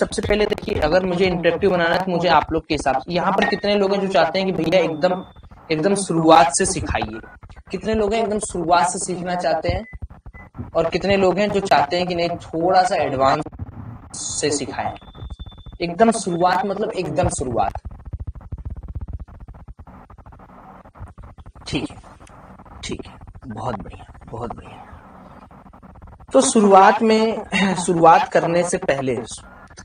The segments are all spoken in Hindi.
सबसे पहले देखिए, अगर मुझे इंटरेक्टिव बनाना है तो मुझे आप लोग के हिसाब से, यहाँ पर कितने लोग हैं जो चाहते हैं कि भैया एकदम एकदम शुरुआत से सिखाइए? कितने लोग हैं एकदम शुरुआत से सीखना चाहते हैं? और कितने लोग हैं जो चाहते हैं कि नहीं थोड़ा सा एडवांस से सिखाएं? एकदम शुरुआत मतलब एकदम शुरुआत। ठीक है, ठीक है, बहुत बढ़िया, बहुत बढ़िया। तो शुरुआत में शुरुआत करने से पहले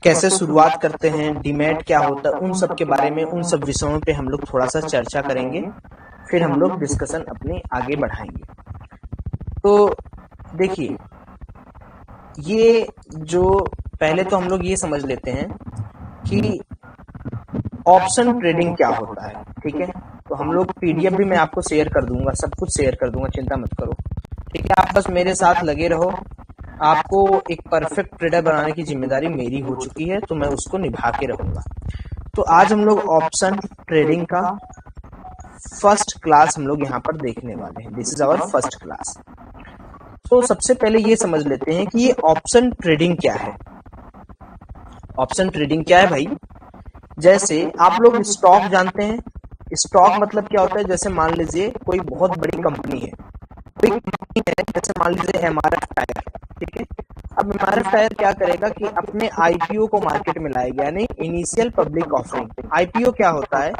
कैसे शुरुआत करते हैं, डीमैट क्या होता है, उन सब के बारे में, उन सब विषयों पे हम लोग थोड़ा सा चर्चा करेंगे, फिर हम लोग डिस्कशन अपनी आगे बढ़ाएंगे। तो देखिए, ये जो पहले तो हम लोग ये समझ लेते हैं कि ऑप्शन ट्रेडिंग क्या होता है। ठीक है, तो हम लोग पीडीएफ भी मैं आपको शेयर कर दूंगा, सब कुछ शेयर कर दूंगा, चिंता मत करो। ठीक है, आप बस मेरे साथ लगे रहो। आपको एक परफेक्ट ट्रेडर बनाने की जिम्मेदारी मेरी हो चुकी है, तो मैं उसको निभा के रहूंगा। तो आज हम लोग ऑप्शन ट्रेडिंग का फर्स्ट क्लास हम लोग यहाँ पर देखने वाले हैं। This is our first class. तो सबसे पहले ये समझ लेते हैं कि ये ऑप्शन ट्रेडिंग क्या है। ऑप्शन ट्रेडिंग क्या है भाई? जैसे आप लोग स्टॉक जानते हैं। स्टॉक मतलब क्या होता है? जैसे मान लीजिए कोई बहुत बड़ी कंपनी है, जैसे मान लीजिए एमआरएफ टायर। ठीक है, अब एमआरएफ टायर क्या करेगा कि अपने आईपीओ को मार्केट में लाएगा, यानी इनिशियल पब्लिक ऑफरिंग। आईपीओ क्या होता है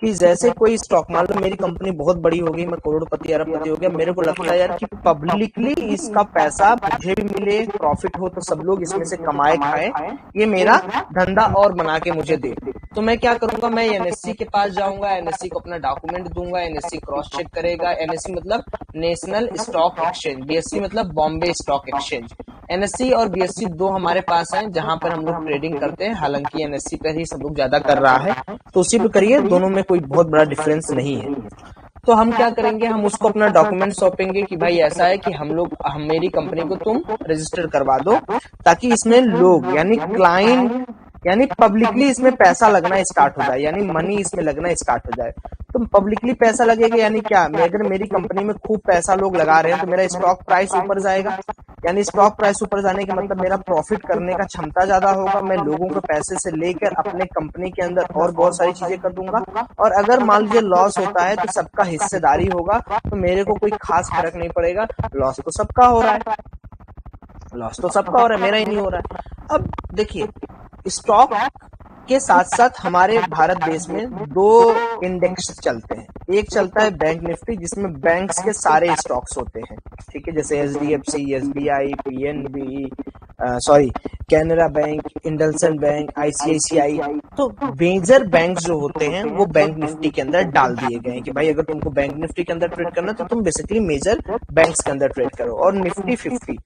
कि जैसे कोई स्टॉक, मान लो मेरी कंपनी बहुत बड़ी हो गई, मैं करोड़पति अरबपति हो गया, मेरे को लगता है यार कि पब्लिकली इसका पैसा मुझे भी मिले, प्रॉफिट हो तो सब लोग इसमें से कमाए खाए, ये मेरा धंधा और बना के मुझे दे। तो मैं क्या करूंगा, मैं एनएससी के पास जाऊंगा, एनएससी को अपना डॉक्यूमेंट दूंगा, एनएससी क्रॉस चेक करेगा। एनएससी मतलब नेशनल स्टॉक एक्सचेंज, बीएससी मतलब बॉम्बे स्टॉक एक्सचेंज। एनएससी और बीएससी दो हमारे पास हैं जहां पर हम लोग ट्रेडिंग करते हैं। हालांकि एनएससी पर ही सब लोग ज्यादा कर रहा है, तो उसी पे करिए, दोनों में कोई बहुत बड़ा डिफरेंस नहीं है। तो हम क्या करेंगे, हम उसको अपना डॉक्यूमेंट सौंपेंगे कि भाई ऐसा है कि हम मेरी कंपनी को तुम रजिस्टर करवा दो, ताकि इसमें लोग यानी क्लाइंट यानी पब्लिकली इसमें पैसा लगना स्टार्ट हो जाए, यानी मनी इसमें लगना स्टार्ट हो जाए। तो पब्लिकली पैसा लगेगा यानी क्या, मैं अगर मेरी कंपनी में खूब पैसा लोग लगा रहे हैं तो मेरा स्टॉक प्राइस ऊपर जाएगा, यानी स्टॉक प्राइस ऊपर जाने का मतलब मेरा प्रॉफिट करने का क्षमता ज्यादा होगा। मैं लोगों के पैसे से लेकर अपने कंपनी के अंदर और बहुत सारी चीजें कर दूंगा। और अगर मान लीजिए लॉस होता है तो सबका हिस्सेदारी होगा, तो मेरे को कोई खास फर्क नहीं पड़ेगा। लॉस तो सबका हो रहा है, लॉस तो सबका हो रहा है, मेरा ही नहीं हो रहा है। अब देखिए, स्टॉक के साथ साथ हमारे भारत देश में दो इंडेक्स चलते हैं। एक चलता है बैंक निफ्टी, जिसमें बैंक्स के सारे स्टॉक्स होते हैं। ठीक है, जैसे HDFC, SBI, PNB, Canara bank, इंडलसन बैंक, आईसीआईसीआई। तो मेजर बैंक जो होते हैं वो बैंक निफ्टी के अंदर डाल दिए गए हैं कि भाई अगर तुमको बैंक निफ्टी के अंदर ट्रेड करना तो तुम बेसिकली मेजर बैंक्स के अंदर ट्रेड करो। और निफ्टी 50,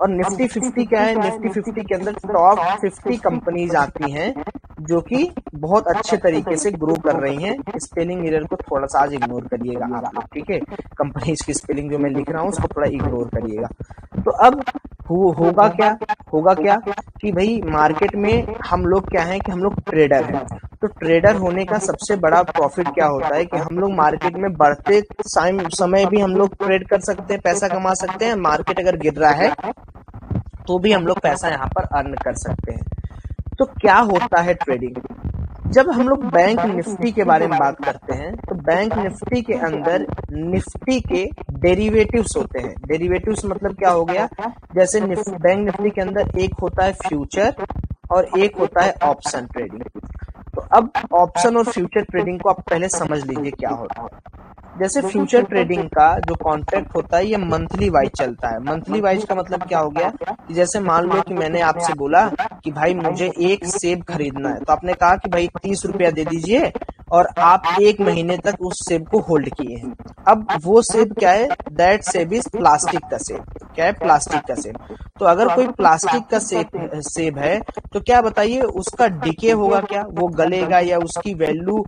और निफ्टी 50 क्या है, निफ्टी 50 के अंदर टॉप 50 कंपनीज आती हैं जो कि बहुत अच्छे तरीके से ग्रो कर रही हैं। स्पेलिंग एरर को थोड़ा सा आज इग्नोर करिएगा आप लोग, ठीक है? कंपनीज की स्पेलिंग जो मैं लिख रहा हूँ उसको थोड़ा इग्नोर करिएगा। तो अब होगा क्या कि भाई मार्केट में हम लोग क्या है कि हम लोग ट्रेडर हैं। तो ट्रेडर होने का सबसे बड़ा प्रॉफिट क्या होता है कि हम लोग मार्केट में बढ़ते समय भी हम लोग ट्रेड कर सकते हैं, पैसा कमा सकते हैं। मार्केट अगर गिर रहा है तो भी हम लोग पैसा यहाँ पर अर्न कर सकते हैं। तो क्या होता है ट्रेडिंग? जब हम लोग बैंक निफ्टी के बारे में बात करते हैं तो बैंक निफ्टी के अंदर निफ्टी के डेरिवेटिव्स होते हैं। डेरिवेटिव्स मतलब क्या हो गया, जैसे बैंक निफ्टी के अंदर एक होता है फ्यूचर और एक होता है ऑप्शन ट्रेडिंग। तो अब ऑप्शन और फ्यूचर ट्रेडिंग को आप पहले समझ लीजिए क्या होता है। जैसे फ्यूचर ट्रेडिंग का जो कॉन्ट्रैक्ट होता है ये मंथली वाइज चलता है। मंथली वाइज का मतलब क्या हो गया कि जैसे मान लो कि मैंने आपसे बोला कि भाई मुझे एक सेब खरीदना है, तो आपने कहा कि भाई 30 रुपया दे दीजिए, और आप 1 महीने तक उस सेब को होल्ड किए हैं। अब वो सेब क्या है, दैट सेब इज प्लास्टिक का सेब। क्या है? प्लास्टिक का सेब। तो अगर कोई प्लास्टिक का सेब है तो क्या बताइए उसका डिके होगा क्या, वो गलेगा या उसकी वैल्यू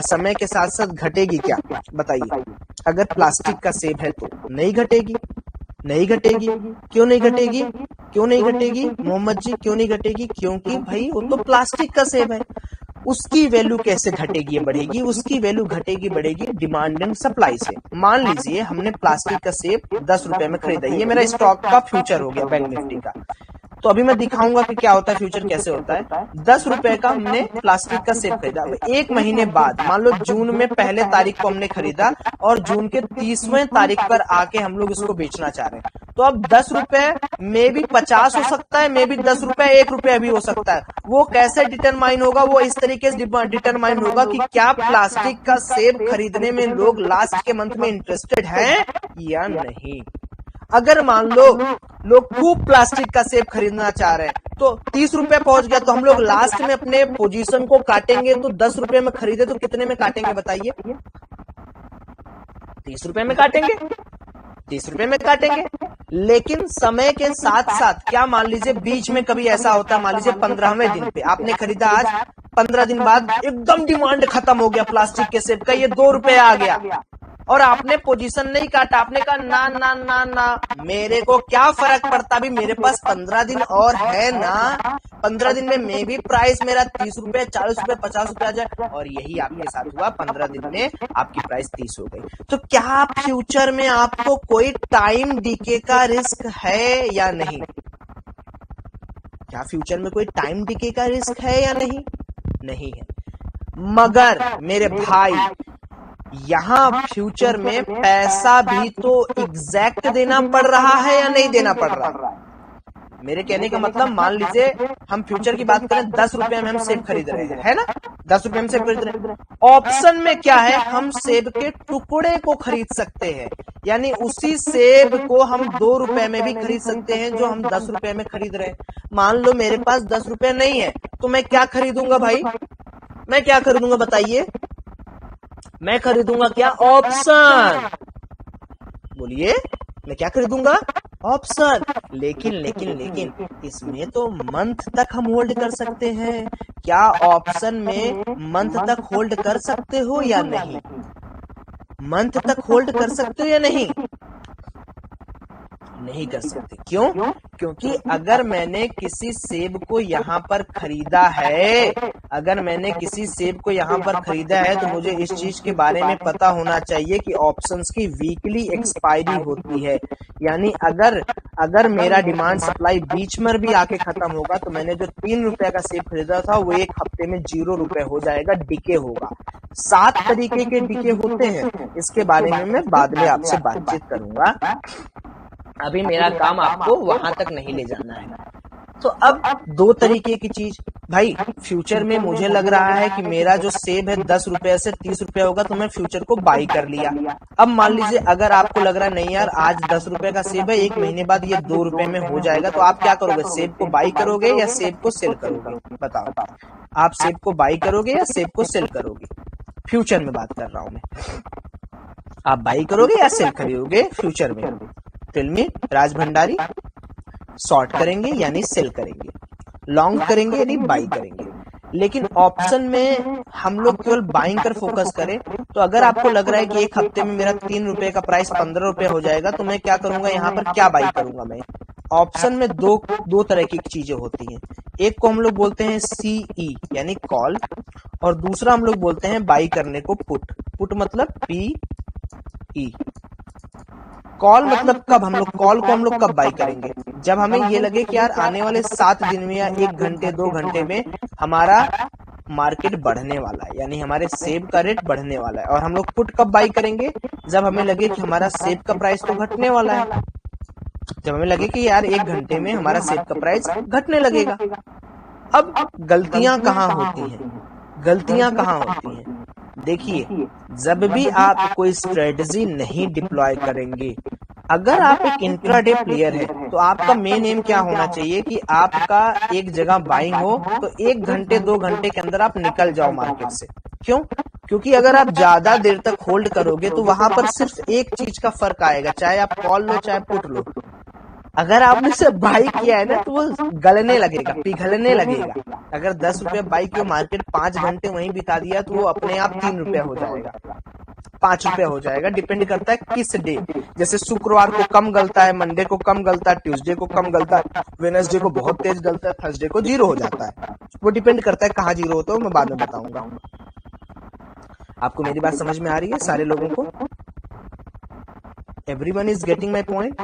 समय के साथ साथ घटेगी क्या? बताइए। अगर प्लास्टिक का सेब है तो नहीं घटेगी। क्यों नहीं घटेगी मोहम्मद जी, क्यों नहीं घटेगी? क्योंकि भाई वो तो प्लास्टिक का सेब है। उसकी वैल्यू कैसे घटेगी या बढ़ेगी? उसकी वैल्यू घटेगी बढ़ेगी डिमांड एंड सप्लाई से। मान लीजिए हमने प्लास्टिक का सेब 10 रुपए में खरीदा, ये मेरा स्टॉक का फ्यूचर हो गया बैंक निफ्टी का। तो अभी मैं दिखाऊंगा कि क्या होता है, फ्यूचर कैसे होता है। 10 रुपए का हमने प्लास्टिक का सेब खरीदा, एक महीने बाद मान लो जून में पहले तारीख को हमने खरीदा और जून के 30वें तारीख पर आके हम लोग इसको बेचना चाह रहे हैं। तो अब 10 रुपए में भी 50 हो सकता है, में भी 10 रुपए 1 रुपया भी हो सकता है। वो कैसे डिटरमाइन होगा, वो इस तरीके से डिटरमाइन होगा कि क्या प्लास्टिक का सेब खरीदने में लोग लास्ट के मंथ में इंटरेस्टेड हैं या नहीं। अगर मान लो लोग खूब प्लास्टिक का सेब खरीदना चाह रहे हैं तो 30 रुपए पहुंच गया, तो हम लोग लास्ट में अपने पोजीशन को काटेंगे तो 10 रुपए में खरीदे तो कितने में काटेंगे बताइए? 30 रुपए में काटेंगे, 30 रुपए में काटेंगे। लेकिन समय के साथ साथ क्या मान लीजिए बीच में कभी ऐसा होता है, मान लीजिए 15वें दिन पे आपने खरीदा, आज 15 दिन बाद एकदम डिमांड खत्म हो गया प्लास्टिक के सेब का, ये 2 रुपए आ गया और आपने पोजीशन नहीं काटा, आपने कहा ना ना ना ना मेरे को क्या फर्क पड़ता, भी मेरे पास 15 दिन और है ना, 15 दिन में भी प्राइस मेरा 30 रुपए 40 रुपए 50 रुपए आ जाए। और यही आपके साथ हुआ, 15 दिन में आपकी प्राइस 30 हो गई। तो क्या फ्यूचर में आपको कोई टाइम डीके का रिस्क है या नहीं? क्या फ्यूचर में कोई टाइम डीके का रिस्क है या नहीं? नहीं है। मगर मेरे भाई यहाँ फ्यूचर में पैसा भी तो एग्जैक्ट देना पड़ रहा है या नहीं देना पड़ रहा है? मेरे कहने का मतलब, मान लीजिए हम फ्यूचर की बात करें, 10 रुपए में हम सेब खरीद रहे हैं, है ना, 10 रुपए में सेब खरीद रहे हैं। ऑप्शन में क्या है, हम सेब के टुकड़े को खरीद सकते हैं, यानी उसी सेब को हम 2 रुपए में भी खरीद सकते हैं जो हम 10 रुपए में खरीद रहे हैं। मान लो मेरे पास 10 रुपए नहीं है तो मैं क्या खरीदूंगा भाई? मैं क्या खरीदूंगा बताइए? मैं खरीदूंगा क्या? ऑप्शन। बोलिए, मैं क्या खरीदूंगा? ऑप्शन। लेकिन लेकिन लेकिन इसमें तो मंथ तक हम होल्ड कर सकते हैं। क्या ऑप्शन में मंथ तक होल्ड कर सकते हो या नहीं? मंथ तक होल्ड कर सकते हो या नहीं? नहीं कर सकते। क्यों? क्योंकि अगर मैंने किसी सेब को यहाँ पर खरीदा है, अगर मैंने किसी सेब को यहाँ पर खरीदा है तो मुझे इस चीज के बारे में पता होना चाहिए कि ऑप्शंस की वीकली एक्सपायरी होती है। यानी अगर मेरा डिमांड सप्लाई बीच में भी आके खत्म होगा तो मैंने जो 3 रुपए का सेब खरीदा था वो 1 हफ्ते में 0 रुपए हो जाएगा, डिके होगा। 7 तरीके के डिके होते हैं, इसके बारे में मैं बाद में आपसे बातचीत करूंगा। अभी मेरा काम आपको वहां तक नहीं ले जाना है। तो अब 2 तरीके की चीज भाई, फ्यूचर में मुझे लग रहा है कि मेरा जो सेब है 10 रुपए से 30 रुपए होगा तो मैं फ्यूचर को बाई कर लिया। अब मान लीजिए अगर आपको लग रहा है नहीं यार आज 10 रुपए का सेब है, 1 महीने बाद ये 2 रुपए में हो जाएगा, तो आप क्या करोगे? सेब को बाई करोगे या सेब को सेल करोगे? बताओ, आप सेब को बाई करोगे या सेब को सेल करोगे? फ्यूचर में बात कर रहा हूं मैं। आप बाई करोगे या सेल करोगे फ्यूचर में? टेल मी राज भंडारी। शॉर्ट करेंगे यानी सेल करेंगे, लॉन्ग करेंगे यानी बाई करेंगे। लेकिन ऑप्शन में हम लोग केवल बाइंग कर फोकस करें तो अगर आपको लग रहा है कि 1 हफ्ते में मेरा 3 रुपए का प्राइस 15 रुपए हो जाएगा तो मैं क्या करूंगा? यहाँ पर क्या बाई करूंगा मैं? ऑप्शन में दो तरह की चीजें होती हैं। एक को हम लोग बोलते हैं CE यानी कॉल, और दूसरा हम लोग बोलते हैं बाई करने को पुट। पुट मतलब PE। कॉल मतलब कब हम लोग कॉल को हम लोग कब बाई करेंगे? जब हमें ये लगे कि यार आने वाले 7 दिन में या 1 घंटे 2 घंटे में हमारा मार्केट बढ़ने वाला है, यानी हमारे सेब का रेट बढ़ने वाला है। और हम लोग पुट कब बाई करेंगे? जब हमें लगे कि हमारा सेब का प्राइस तो घटने वाला है, जब हमें लगे कि यार 1 घंटे में हमारा सेब का प्राइस घटने लगेगा। अब गलतियां कहाँ होती हैं? गलतियां कहाँ होती हैं? देखिए, जब भी आप कोई स्ट्रेटजी नहीं डिप्लॉय करेंगे, अगर आप एक इंट्राडे प्लेयर है तो आपका मेन एम क्या होना चाहिए कि आपका एक जगह बाइंग हो तो 1 घंटे 2 घंटे के अंदर आप निकल जाओ मार्केट से। क्यों? क्योंकि अगर आप ज्यादा देर तक होल्ड करोगे तो वहां पर सिर्फ एक चीज का फर्क आएगा, चाहे आप कॉल लो चाहे पुट लो। अगर आपने से बाई किया है ना तो वो गलने लगेगा, पिघलने लगेगा। अगर 10 रुपए बाई किया, मार्केट 5 घंटे वहीं बिता दिया तो वो अपने आप 3 रुपए हो जाएगा, 5 रुपए हो जाएगा। डिपेंड करता है किस डे। जैसे शुक्रवार को कम गलता है, मंडे को कम गलता है, ट्यूसडे को कम गलता है, वेडनेसडे को बहुत तेज गलता है, थर्सडे को 0 हो जाता है। वो डिपेंड करता है कहाँ 0 होता है, मैं बाद में बताऊंगा। आपको मेरी बात समझ में आ रही है सारे लोगों को? Everyone is getting my point?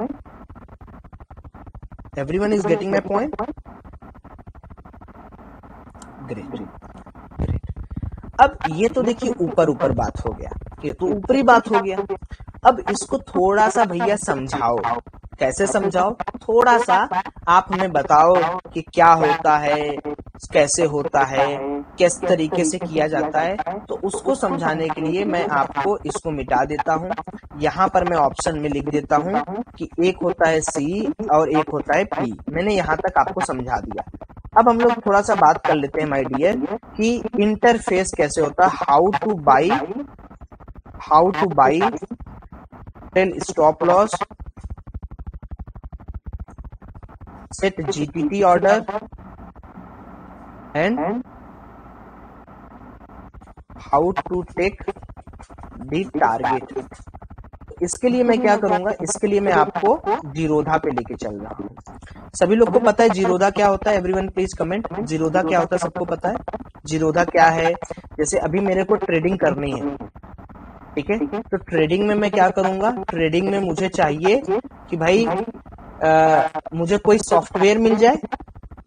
Everyone is getting my point? Great great. अब ये तो देखिए ऊपर ऊपर बात हो गया, ये तो ऊपरी बात हो गया। अब इसको थोड़ा सा भैया समझाओ। कैसे समझाओ? थोड़ा सा आप हमें बताओ कि क्या होता है, कैसे होता है, किस तरीके से किया जाता है। तो उसको समझाने के लिए मैं आपको इसको मिटा देता हूँ। यहाँ पर मैं ऑप्शन में लिख देता हूँ कि एक होता है सी और एक होता है पी। मैंने यहाँ तक आपको समझा दिया। अब हम लोग थोड़ा सा बात कर लेते हैं माय डियर कि इंटरफेस कैसे होता है। How to buy trail stop loss, set GTT order and how to take the target. इसके लिए मैं क्या करूंगा, इसके लिए मैं आपको जीरोधा पे लेके चल रहा हूँ। सभी लोग को पता है जीरोधा क्या होता है? एवरीवन प्लीज कमेंट, जीरोधा क्या होता है? सबको पता है जीरोधा क्या है? जैसे अभी मेरे को ट्रेडिंग करनी है, ठीक है, तो ट्रेडिंग में मैं क्या करूंगा, ट्रेडिंग में मुझे चाहिए कि भाई मुझे कोई सॉफ्टवेयर मिल जाए,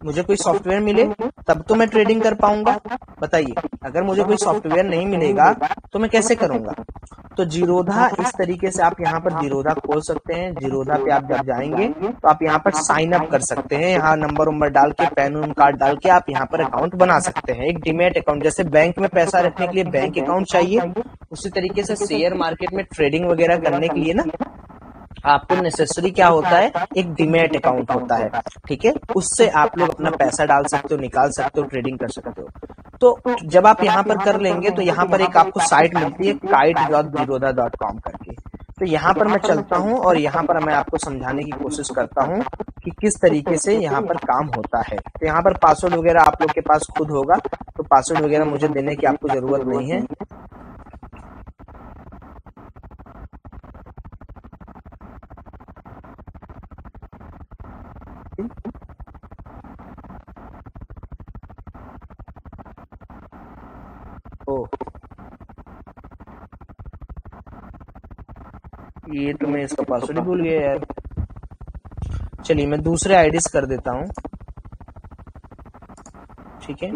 मुझे कोई सॉफ्टवेयर मिले तब तो मैं ट्रेडिंग कर पाऊंगा। बताइए, अगर मुझे कोई सॉफ्टवेयर नहीं मिलेगा तो मैं कैसे करूंगा? तो जीरोधा इस तरीके से आप यहाँ पर जीरोधा खोल सकते हैं। जीरोधा पे आप जब जाएंगे तो आप यहाँ पर साइन अप कर सकते हैं। यहाँ नंबर उम्बर डाल के, पैन कार्ड डाल के आप यहाँ पर अकाउंट बना सकते हैं। एक डीमैट अकाउंट, जैसे बैंक में पैसा रखने के लिए बैंक अकाउंट चाहिए, उसी तरीके से शेयर मार्केट में ट्रेडिंग वगैरह करने के लिए ना आपको नेसेसरी क्या होता है, एक डीमैट अकाउंट होता है, ठीक है। उससे आप लोग अपना पैसा डाल सकते हो, निकाल सकते हो, ट्रेडिंग कर सकते हो। तो जब आप यहाँ पर कर लेंगे तो यहाँ पर एक आपको साइट मिलती है kite.zerodha.com करके। तो यहाँ पर मैं चलता हूँ और यहाँ पर मैं आपको समझाने की कोशिश करता हूँ कि किस तरीके से यहाँ पर काम होता है। तो यहाँ पर पासवर्ड वगैरह आप लोग के पास खुद होगा, तो पासवर्ड वगैरह मुझे देने की आपको जरूरत नहीं है। ये तो मैं इसका पासवर्ड ही भूल गया यार। चलिए मैं दूसरे आईडीज कर देता हूँ, ठीक है।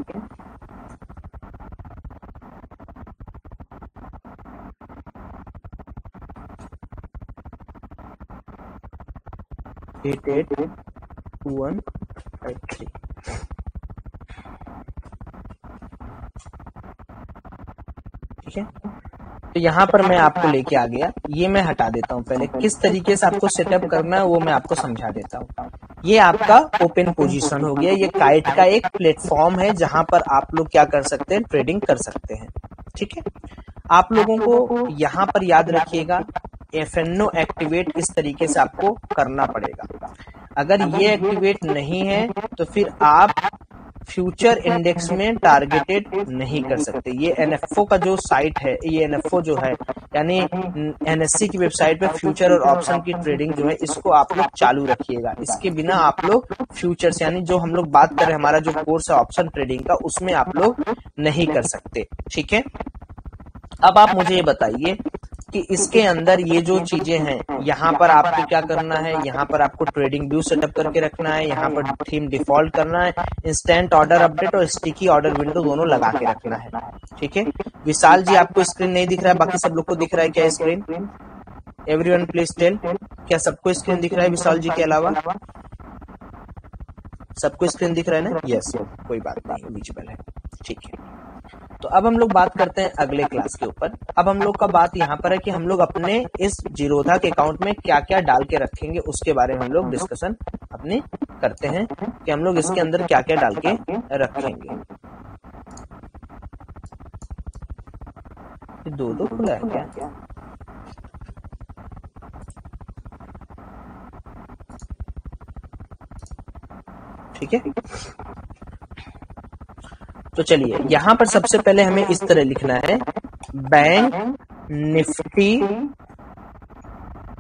एट 2153 ठीक है। तो यहाँ पर मैं आपको लेके आ गया, ये मैं हटा देता हूँ। पहले किस तरीके से आपको सेटअप करना है वो मैं आपको समझा देता हूँ। ये आपका ओपन पोजीशन हो गया। ये काइट का एक प्लेटफॉर्म है जहां पर आप लोग क्या कर सकते हैं, ट्रेडिंग कर सकते हैं, ठीक है। आप लोगों को यहाँ पर याद रखिएगा, FNO एक्टिवेट इस तरीके से आपको करना पड़ेगा। अगर ये एक्टिवेट नहीं है तो फिर आप फ्यूचर इंडेक्स में टारगेटेड नहीं कर सकते। ये NFO का जो साइट है, ये NFO जो है यानी NSE की वेबसाइट पे फ्यूचर और ऑप्शन की ट्रेडिंग जो है, इसको आप लोग चालू रखिएगा। इसके बिना आप लोग फ्यूचर्स यानी जो हम लोग बात कर रहे हैं, हमारा जो कोर्स है ऑप्शन ट्रेडिंग का, उसमें आप लोग नहीं कर सकते, ठीक है। अब आप मुझे ये बताइए कि इसके अंदर ये जो चीजें हैं, यहाँ पर आपको क्या करना है, यहाँ पर आपको ट्रेडिंग व्यू सेटअप करके रखना है, यहाँ पर थीम डिफॉल्ट करना है, इंस्टेंट ऑर्डर अपडेट और स्टिकी ऑर्डर विंडो दोनों लगा के रखना है, ठीक है। विशाल जी आपको स्क्रीन नहीं दिख रहा है, बाकी सब लोग को दिख रहा है क्या स्क्रीन? एवरीवन प्लीज टेल, क्या सबको स्क्रीन दिख रहा है विशाल जी के अलावा? सबको स्क्रीन दिख रहा है ना? यस, कोई बात नहीं, विजिबल है, ठीक है। तो अब हम लोग बात करते हैं अगले क्लास के ऊपर। अब हम लोग का बात यहाँ पर है कि हम लोग अपने इस जीरोधा के अकाउंट में क्या क्या डाल के रखेंगे, उसके बारे में हम लोग डिस्कशन अपने करते हैं कि हम लोग इसके अंदर क्या क्या डाल के रखेंगे। दो खुला है क्या? ठीक है, तो चलिए यहाँ पर सबसे पहले हमें इस तरह लिखना है, बैंक निफ्टी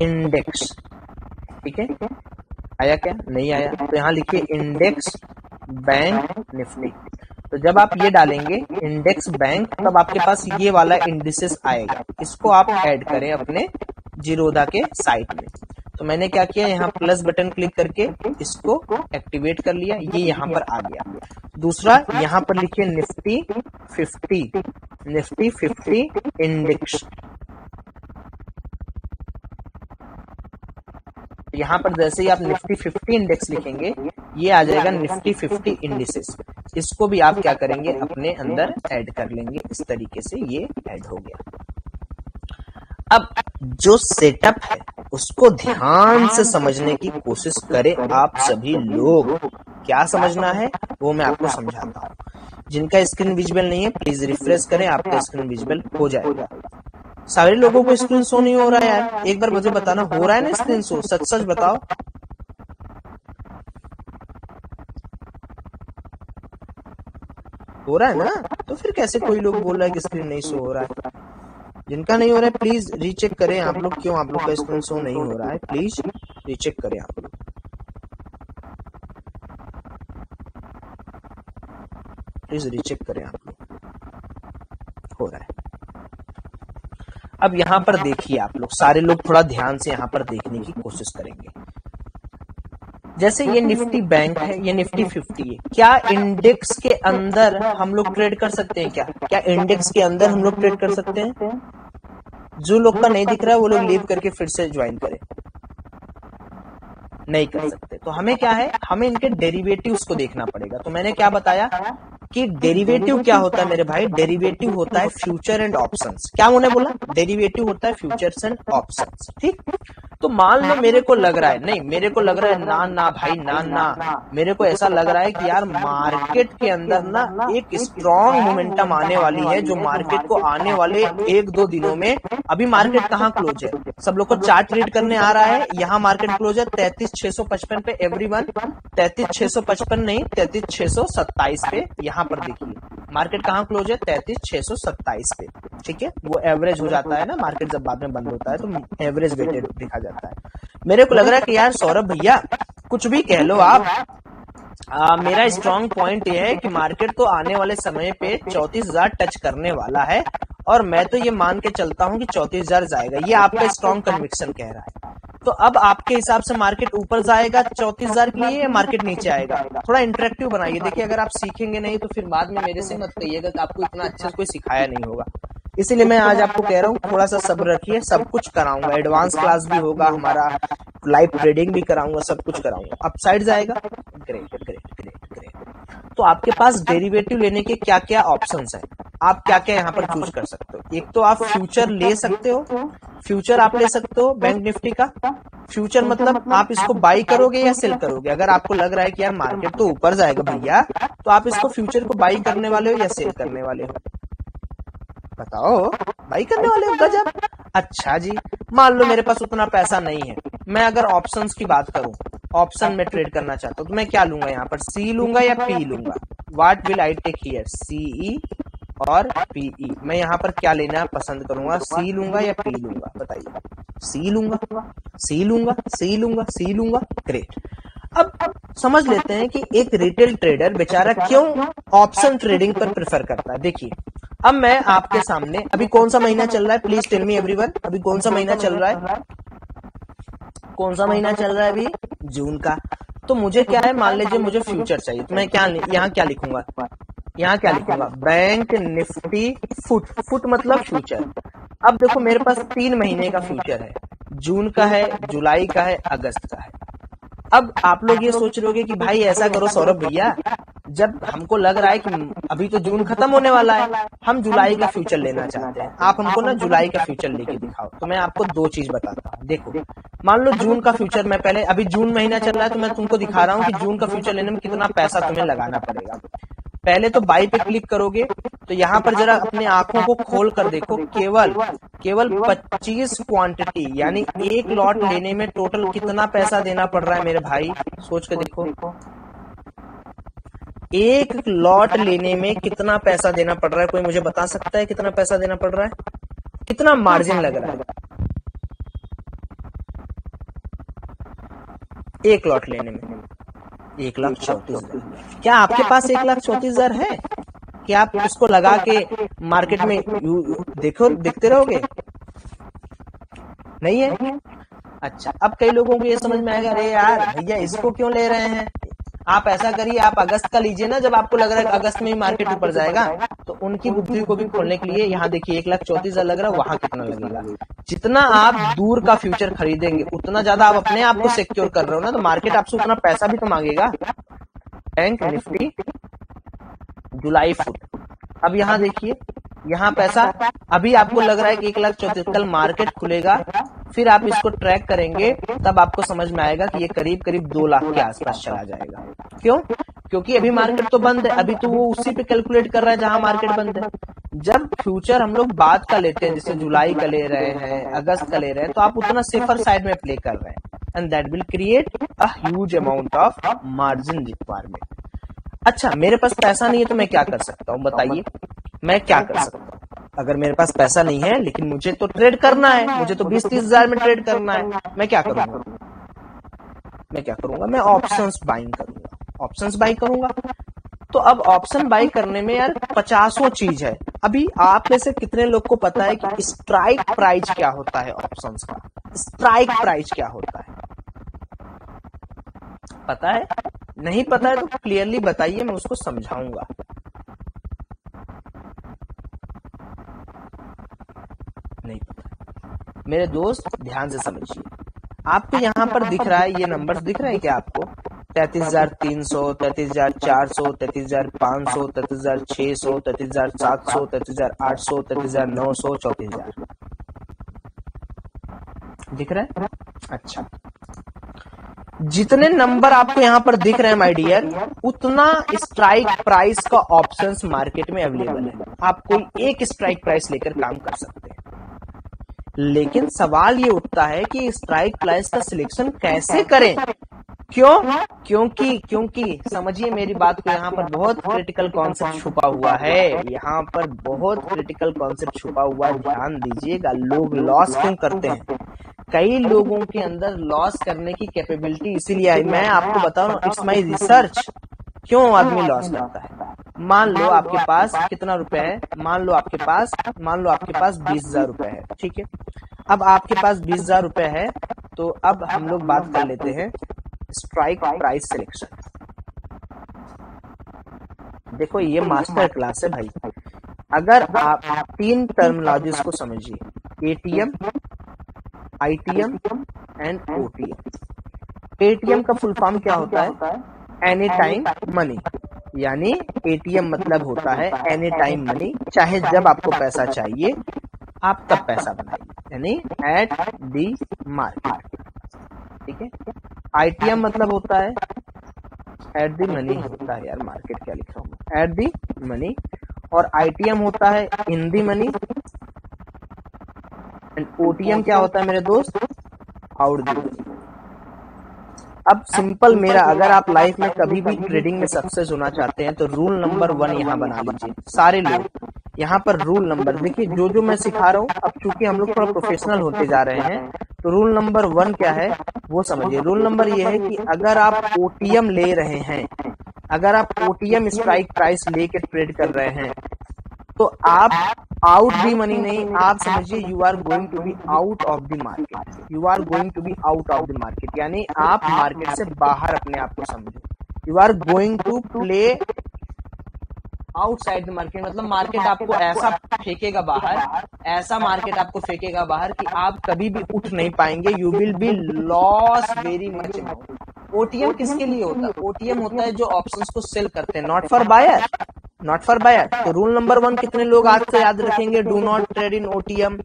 इंडेक्स, ठीक है। आया क्या? नहीं आया, तो यहाँ लिखिए इंडेक्स बैंक निफ्टी। तो जब आप ये डालेंगे इंडेक्स बैंक, तब आपके पास ये वाला इंडिसेस आएगा। इसको आप ऐड करें अपने जीरोधा के साइट में। तो मैंने क्या किया, यहाँ प्लस बटन क्लिक करके इसको एक्टिवेट कर लिया, ये यहाँ पर आ गया। दूसरा यहाँ पर लिखिए निफ्टी 50 इंडेक्स। यहाँ पर जैसे ही आप निफ्टी 50 इंडेक्स लिखेंगे ये आ जाएगा निफ्टी 50 इंडिसेस। इसको भी आप क्या करेंगे, अपने अंदर ऐड कर लेंगे। इस तरीके से ये ऐड हो गया। अब जो सेटअप है उसको ध्यान से समझने की कोशिश करें आप सभी लोग। क्या समझना है वो मैं आपको समझाता हूँ। जिनका स्क्रीन विजिबल नहीं है प्लीज रिफ्रेश करें, आपका स्क्रीन विजिबल हो जाएगा। सारे लोगों को स्क्रीन शो नहीं हो रहा है यार, एक बार मुझे बताना, हो रहा है ना स्क्रीन शो? सच सच बताओ। हो रहा है ना? तो फिर कैसे कोई लोग बोल रहा है कि स्क्रीन नहीं शो हो रहा है? जिनका नहीं हो रहा है प्लीज रीचेक करें आप लोग, क्यों आप लोग का स्क्रीन शो नहीं हो रहा है, प्लीज रीचेक करें आप लोग। प्लीज रीचेक करें आप लोग, हो रहा है। अब यहाँ पर देखिए आप लोग, सारे लोग थोड़ा ध्यान से यहाँ पर देखने की कोशिश करेंगे। जैसे ये निफ्टी बैंक है, ये निफ्टी 50 है, क्या इंडेक्स के अंदर हम लोग ट्रेड कर सकते हैं? क्या इंडेक्स के अंदर हम लोग ट्रेड कर सकते हैं? जो लोग का नहीं दिख रहा है वो लोग लीव करके फिर से ज्वाइन करें। नहीं कर सकते। तो हमें क्या है, हमें इनके डेरिवेटिव्स को देखना पड़ेगा। तो मैंने क्या बताया कि डेरिवेटिव क्या होता है मेरे भाई, डेरिवेटिव होता है फ्यूचर एंड ऑप्शंस। क्या मैंने बोला? डेरिवेटिव होता है फ्यूचर्स एंड ऑप्शंस, ठीक। तो मान लो मेरे को लग रहा है, नहीं मेरे को लग रहा है, ना भाई ना, मेरे को ऐसा लग रहा है कि यार मार्केट के अंदर ना एक स्ट्रॉन्ग मोमेंटम आने वाली है, जो मार्केट को आने वाले 1-2 दिनों में, अभी मार्केट कहाँ क्लोज है, सब लोग को चार्ट रीड करने आ रहा है। यहाँ मार्केट क्लोज है 33,655 पे एवरीवन, 33,655 नहीं 33,627 पे। यहाँ पर देखिए मार्केट कहाँ क्लोज है, 33,627 पे, ठीक है। वो एवरेज हो जाता है ना, मार्केट जब बाद में बंद होता है तो एवरेज वेटेड दिखा जाता है। मेरे को लग रहा है कि यार सौरभ भैया कुछ भी कह लो आप, मेरा स्ट्रॉन्ग पॉइंट ये है कि मार्केट तो आने वाले समय पे 34,000 टच करने वाला है, और मैं तो ये मान के चलता हूँ कि 34,000 जाएगा। ये आपका स्ट्रॉन्ग कन्विक्शन कह रहा है। तो अब आपके हिसाब से मार्केट ऊपर जाएगा 34,000 के लिए या मार्केट नीचे आएगा? थोड़ा इंटरेक्टिव बनाइए। देखिए अगर आप सीखेंगे नहीं तो फिर बाद में मेरे से मत कहिएगा कि आपको इतना अच्छा कोई सिखाया नहीं होगा। इसीलिए मैं आज आपको कह रहा हूँ थोड़ा सा सब्र रखिए, सब कुछ कराऊंगा, एडवांस क्लास भी होगा हमारा, लाइव ट्रेडिंग भी कराऊंगा, सब कुछ कराऊंगा। अपसाइड जाएगा, ग्रेट ग्रेट ग्रेट ग्रेट। तो आपके पास डेरिवेटिव लेने के क्या क्या ऑप्शंस हैं, आप क्या क्या यहाँ पर चूज कर सकते हो। एक तो आप फ्यूचर ले सकते हो, फ्यूचर आप ले सकते हो बैंक निफ्टी का। फ्यूचर मतलब आप इसको बाई करोगे या सेल करोगे। अगर आपको लग रहा है कि यार मार्केट तो ऊपर जाएगा भैया, तो आप इसको फ्यूचर को बाई करने वाले हो या सेल करने वाले हो, बताओ। बाई करने वाले हो, गजब। अच्छा जी, मान लो मेरे पास उतना पैसा नहीं है, मैं अगर ऑप्शंस की बात करूं, ऑप्शन में ट्रेड करना चाहता हूं, तो मैं क्या लूंगा यहाँ पर, सी लूंगा या पी लूंगा? What will I take here, CE और पीई। मैं यहाँ पर क्या लेना पसंद करूंगा, सी लूंगा या पी लूंगा? बताइए। सी लूंगा, सी लूंगा, सी लूंगा, सी लूंगा, ग्रेट। अब समझ लेते हैं कि एक रिटेल ट्रेडर बेचारा क्यों ऑप्शन ट्रेडिंग पर प्रेफर करता है। देखिए अब मैं आपके सामने, अभी कौन सा महीना चल रहा है, प्लीज टेल मी एवरीवन, अभी कौन सा महीना चल रहा है? कौन सा महीना चल रहा है अभी? जून का। तो मुझे क्या है, मान लीजिए मुझे फ्यूचर चाहिए, तो मैं क्या यहाँ क्या लिखूंगा, यहाँ क्या लिखूंगा, बैंक निफ्टी फुट मतलब फ्यूचर। अब देखो मेरे पास 3 महीने का फ्यूचर है, जून का है, जुलाई का है, अगस्त का है। अब आप लोग ये सोच रहे होगे कि भाई ऐसा करो सौरभ भैया, जब हमको लग रहा है कि अभी तो जून खत्म होने वाला है, हम जुलाई का फ्यूचर लेना चाहते हैं, आप हमको ना जुलाई का फ्यूचर लेके दिखाओ। तो मैं आपको 2 चीज बताता हूँ। देखो मान लो जून का फ्यूचर मैं पहले, अभी जून महीना चल रहा है तो मैं तुमको दिखा रहा हूँ कि जून का फ्यूचर लेने में कितना पैसा तुम्हें लगाना पड़ेगा। पहले तो बाई पे क्लिक करोगे तो यहाँ पर जरा अपने आंखों को खोल कर देखो, केवल 25 क्वांटिटी यानी 1 लॉट लेने में टोटल कितना पैसा देना पड़ रहा है मेरे भाई, सोच के देखो। 1 लॉट लेने में कितना पैसा देना पड़ रहा है, कोई मुझे बता सकता है कितना पैसा देना पड़ रहा है, कितना मार्जिन लग रहा है 1 लॉट लेने में? 1,34,000। क्या आपके पास 1,34,000 है कि आप उसको लगा के मार्केट में देखते रहोगे? नहीं है। अच्छा, अब कई लोगों को ये समझ में आएगा, अरे यार भैया इसको क्यों ले रहे हैं, आप ऐसा करिए, आप अगस्त का लीजिए ना, जब आपको लग रहा है अगस्त में ही मार्केट ऊपर जाएगा। तो उनकी बुद्धि को भी खोलने के लिए यहाँ देखिए 1,34,000 लग रहा है, वहां कितना लगेगा। जितना आप दूर का फ्यूचर खरीदेंगे उतना ज्यादा आप अपने आप को सिक्योर कर रहे हो ना, तो मार्केट आपसे उतना पैसा भी तो मांगेगा। बैंक निफ्टी जुलाई फुट, अब यहाँ देखिए, यहाँ पैसा अभी आपको लग रहा है कि 1,34,000, कल मार्केट खुलेगा फिर आप इसको ट्रैक करेंगे, तब आपको समझ में आएगा कि ये करीब करीब 2 लाख के आसपास चला जाएगा। क्यों? क्योंकि अभी मार्केट तो बंद है, अभी तो वो उसी पे कैलकुलेट कर रहा है जहां मार्केट बंद है। जब फ्यूचर हम लोग बाद का लेते हैं, जैसे जुलाई का ले रहे हैं, अगस्त का ले रहे हैं, तो आप उतना सेफर साइड में प्ले कर रहे हैं, and that will create a huge amount of margin requirement. अच्छा, मेरे पास पैसा नहीं है तो मैं क्या कर सकता हूँ, बताइए मैं क्या कर सकता हूँ? अगर मेरे पास पैसा नहीं है लेकिन मुझे तो ट्रेड करना है, मुझे तो 20-30 हजार में ट्रेड करना है, मैं क्या करूंगा? मैं ऑप्शंस बाइंग करूंगा। ऑप्शंस बाई करूंगा तो अब ऑप्शन बाई करने में यार 50 चीज है। अभी आप में से कितने लोग को पता है कि स्ट्राइक प्राइस क्या होता है? ऑप्शंस का स्ट्राइक प्राइस क्या होता है पता है? नहीं पता है तो क्लियरली बताइए, मैं उसको समझाऊंगा। नहीं पता मेरे दोस्त, ध्यान से समझिए। आपको यहाँ पर दिख रहा है, ये नंबर्स दिख रहे हैं क्या आपको? 33,300, 33,400, 33,500, 33,600, 33,700, 33,800, 33,900, 34,000 दिख रहा है? अच्छा, जितने नंबर आपको यहाँ पर दिख रहे हैं माय डियर, उतना स्ट्राइक प्राइस का ऑप्शंस मार्केट में अवेलेबल है। आप कोई एक स्ट्राइक प्राइस लेकर काम कर सकते हैं, लेकिन सवाल ये उठता है कि स्ट्राइक प्राइस का सिलेक्शन कैसे करें? क्यों? क्योंकि समझिए मेरी बात को, यहाँ पर बहुत क्रिटिकल कॉन्सेप्ट छुपा हुआ है। यहाँ पर बहुत क्रिटिकल कॉन्सेप्ट छुपा हुआ है, ध्यान दीजिएगा। लोग लॉस क्यों करते हैं? कई लोगों के अंदर लॉस करने की कैपेबिलिटी इसीलिए है, मैं आपको बता रहा हूँ, इट्स माई रिसर्च। क्यों आदमी लॉस करता है? मान लो आपके पास कितना रुपए है, मान लो आपके पास 20,000 रुपए है, ठीक है। अब आपके पास 20,000 रुपए है, तो अब हम लोग बात कर लेते हैं स्ट्राइक प्राइस सिलेक्शन। देखो ये मास्टर क्लास है भाई। अगर आप 3 टर्मिनोलॉजीज को समझिए, ATM, ITM and OTM. ATM का फुल फॉर्म क्या होता है? एनी टाइम मनी, यानी एटीएम मतलब होता है एनी टाइम मनी, चाहे जब आपको पैसा चाहिए आप तब पैसा बनाइए, यानी एट दी मार्केट, ठीक है। आईटीएम मतलब होता है एट दी मनी होता है, यार मार्केट क्या लिख रहा हूँ, एट दी मनी। और आईटीएम होता है इन दी मनी, एंड ओटीएम क्या होता है मेरे दोस्त? Out the money. अब सिंपल मेरा, अगर आप लाइफ में कभी भी ट्रेडिंग में सक्सेस होना चाहते हैं तो रूल नंबर 1 यहाँ बना लीजिए। सारे लोग यहाँ पर रूल नंबर देखिए, जो मैं सिखा रहा हूँ, अब चूंकि हम लोग थोड़ा प्रोफेशनल होते जा रहे हैं, तो रूल नंबर 1 क्या है वो समझिए। रूल नंबर ये है कि अगर आप ओटीएम ले रहे हैं, अगर आप ओटीएम स्ट्राइक प्राइस लेके ट्रेड कर रहे हैं, तो आप आउट दी मनी नहीं, आप समझिए you are going to be out of the market. You are going to be out of the market, यानी आप मार्केट से बाहर अपने आप को समझो। You are going to play outside the market, मतलब मार्केट आपको ऐसा फेंकेगा बाहर, ऐसा मार्केट आपको फेंकेगा बाहर कि आप कभी भी उठ नहीं पाएंगे। You will be loss very much amount. OTM किसके लिए होता है? ओटीएम होता है जो ऑप्शंस को सेल करते हैं, not for buyer, not for buyer. तो रूल नंबर 1 कितने लोग आज से याद रखेंगे? Do not trade in OTM.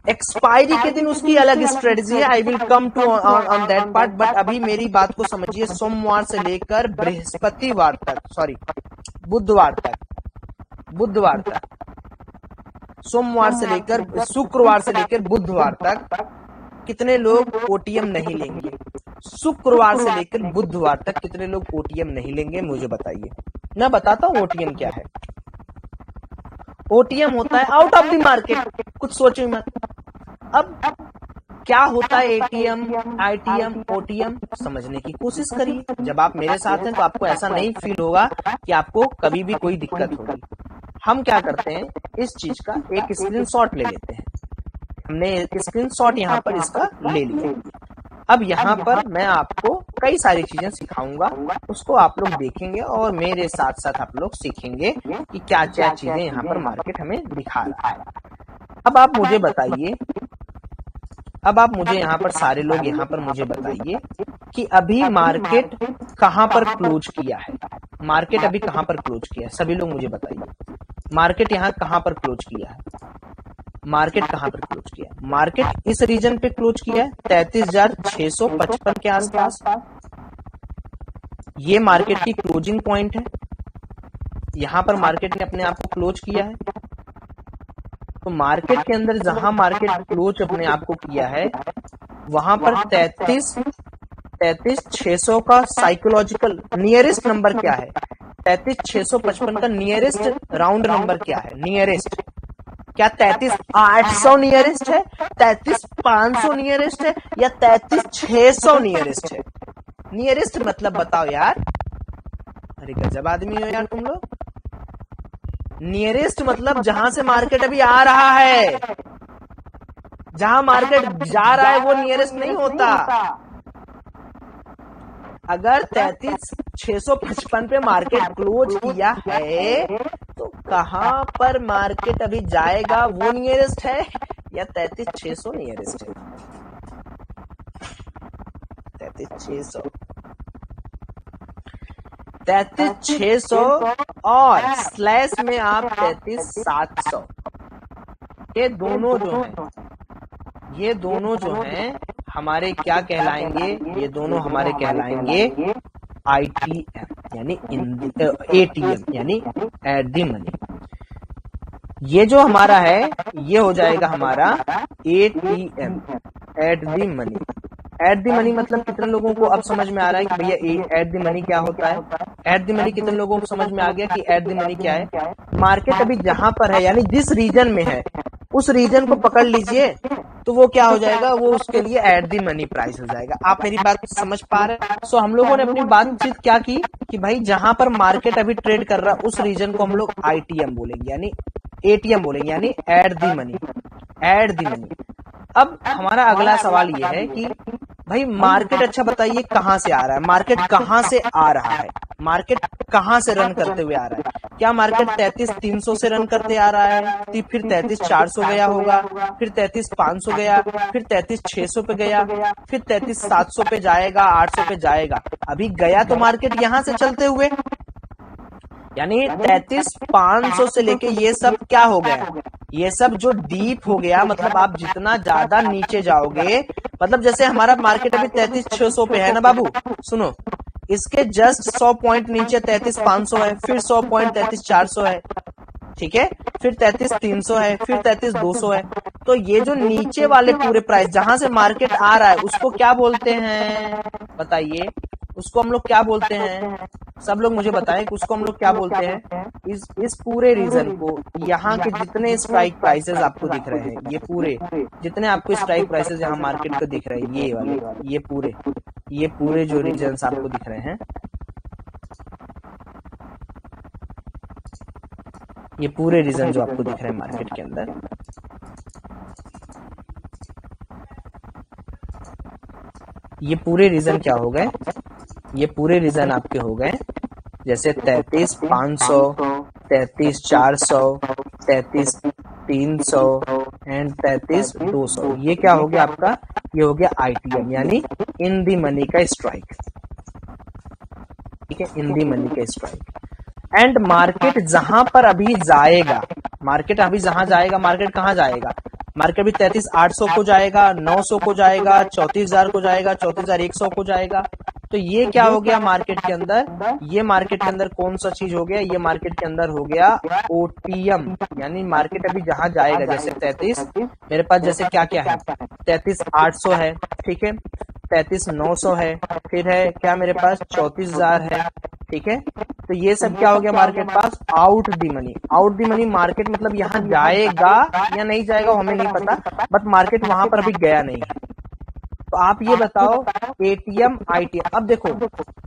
Expiry के दिन उसकी अलग स्ट्रेटजी है, I will come to on that part, but अभी मेरी बात को समझिए। सोमवार से लेकर बृहस्पतिवार तक, सॉरी बुधवार तक, सोमवार से लेकर शुक्रवार से लेकर बुधवार तक कितने लोग ओटीएम नहीं लेंगे? शुक्रवार से लेकर बुधवार तक कितने लोग ओटीएम नहीं लेंगे, मुझे बताइए। मैं बताता हूँ ओटीएम क्या है। ओटीएम होता है आउट ऑफ द मार्केट, कुछ सोचो मत। अब क्या होता है एटीएम, आईटीएम, ओटीएम, समझने की कोशिश करिए। जब आप मेरे साथ हैं तो आपको ऐसा नहीं फील होगा कि आपको कभी भी कोई दिक्कत होगी। हम क्या करते हैं, इस चीज का एक स्क्रीनशॉट ले लेते हैं। हमने स्क्रीनशॉट यहाँ पर इसका ले लिया। अब यहाँ पर मैं आपको कई सारी चीजें सिखाऊंगा, उसको आप लोग देखेंगे और मेरे साथ साथ आप लोग सीखेंगे कि क्या क्या चीजें यहाँ पर मार्केट हमें दिखा रहा है। अब आप मुझे बताइए, अब आप मुझे यहाँ पर सारे लोग यहाँ पर मुझे बताइए कि अभी मार्केट कहाँ पर क्लोज किया है। मार्केट अभी कहाँ पर क्लोज किया है, सभी लोग मुझे बताइए। मार्केट यहाँ कहाँ पर क्लोज किया है, मार्केट कहाँ पर क्लोज किया है? मार्केट इस रीजन पे क्लोज किया है 33,655 के आसपास। ये मार्केट की क्लोजिंग पॉइंट है, यहां पर मार्केट ने अपने आप को क्लोज किया है। तो मार्केट के अंदर जहां मार्केट क्लोज अपने आप को किया है वहां पर 33,600 का साइकोलॉजिकल नियरेस्ट नंबर क्या है? 33,655 का नियरेस्ट राउंड नंबर क्या है? नियरेस्ट क्या 33,800 नियरेस्ट है, 33,500 नियरेस्ट है या 33,600 नियरेस्ट है? नियरेस्ट मतलब बताओ यार, अरे गजब आदमी हो यार तुम लोग। नियरेस्ट मतलब जहां से मार्केट अभी आ रहा है, जहां मार्केट जा रहा है वो नियरेस्ट नहीं होता। अगर 33,655 पे मार्केट क्लोज किया है तो कहां पर मार्केट अभी जाएगा वो नियरेस्ट है या 33,600 नियरेस्ट है? 33,600 और स्लैश में आप 33,700, ये दोनों जो हैं हमारे क्या कहलाएंगे? ये दोनों हमारे कहलाएंगे ITM यानी ATM यानी एट दी मनी। ये जो हमारा है ये हो जाएगा हमारा ATM at the money. At the money मतलब कितने लोगों को अब समझ में आ रहा है कि भैया एट दी मनी क्या होता है? एट दी मनी कितने लोगों को समझ में आ गया कि एट दी मनी क्या है? मार्केट अभी जहां पर है यानी जिस रीजन में है उस रीजन को पकड़ लीजिए तो वो क्या हो जाएगा? वो उसके लिए एट दी मनी प्राइस हो जाएगा। आप मेरी बात समझ पा रहे हैं? सो हम लोगों ने अपनी बातचीत क्या की कि भाई जहां पर मार्केट अभी ट्रेड कर रहा है उस रीजन को हम लोग ITM बोलेंगे यानी ATM बोलेंगे यानी at the money, at the money. अब हमारा अगला सवाल ये है कि भाई मार्केट अच्छा बताइए कहां से आ रहा है? मार्केट कहां से आ रहा है? मार्केट कहां से रन करते हुए आ रहा है? क्या मार्केट 33,300 से रन करते आ रहा है, फिर 33,400 गया होगा, फिर 33,500 गया, फिर 33,600 पे गया, फिर 33,700 पे जाएगा, 800 पे जाएगा? अभी गया तो मार्केट यहां से चलते हुए, यानी 33,500 से लेके ये सब क्या हो गया? ये सब जो डीप हो गया, मतलब आप जितना ज्यादा नीचे जाओगे, मतलब जैसे हमारा मार्केट अभी 33,600 पे है ना बाबू, सुनो, इसके जस्ट 100 पॉइंट नीचे 33,500 है, फिर 100 पॉइंट 33,400 है, ठीक है, फिर 33,300 है, फिर 33,200 है। तो ये जो नीचे वाले पूरे प्राइस जहां से मार्केट आ रहा है उसको क्या बोलते हैं? बताइए, उसको हम लोग क्या बोलते हैं? सब लोग मुझे बताएं कि उसको हम लोग क्या बोलते हैं? इस पूरे रीजन को, यहाँ के जितने स्ट्राइक प्राइसेस आपको दिख रहे हैं, ये पूरे जितने आपको स्ट्राइक प्राइसेस यहाँ मार्केट को दिख रहे हैं, ये वाले, ये पूरे जो रीजन्स आपको दिख रहे हैं, ये पूरे रीजन जो आपको दिख रहे हैं मार्केट के अंदर, ये पूरे रीजन क्या हो गए? ये पूरे रीजन आपके हो गए जैसे 33,500, 33,400, 33,300 एंड 33,200। ये क्या हो गया आपका? ये हो गया ITM यानी इन दी मनी का स्ट्राइक, ठीक है, इन दी मनी का स्ट्राइक। एंड मार्केट जहां पर अभी जाएगा, मार्केट अभी जहां जाएगा, मार्केट कहां जाएगा? मार्केट भी 33,800 को जाएगा, 900 को जाएगा, 34,000 को जाएगा, 34,100 को जाएगा। तो ये क्या हो गया मार्केट के अंदर? ये मार्केट के अंदर कौन सा चीज हो गया? ये मार्केट के अंदर हो गया OTM यानी मार्केट अभी जहां जाएगा, जैसे 33, मेरे पास जैसे क्या क्या है, 33,800 है, ठीक है, 33,900 है, फिर है क्या मेरे पास 34,000 है, ठीक है। तो ये सब क्या हो गया market pass? Out the money. Out the money market मतलब यहाँ जाएगा या नहीं जाएगा हमें नहीं पता, बट मार्केट वहां पर अभी गया नहीं है। तो आप ये बताओ ATM ITM। अब देखो,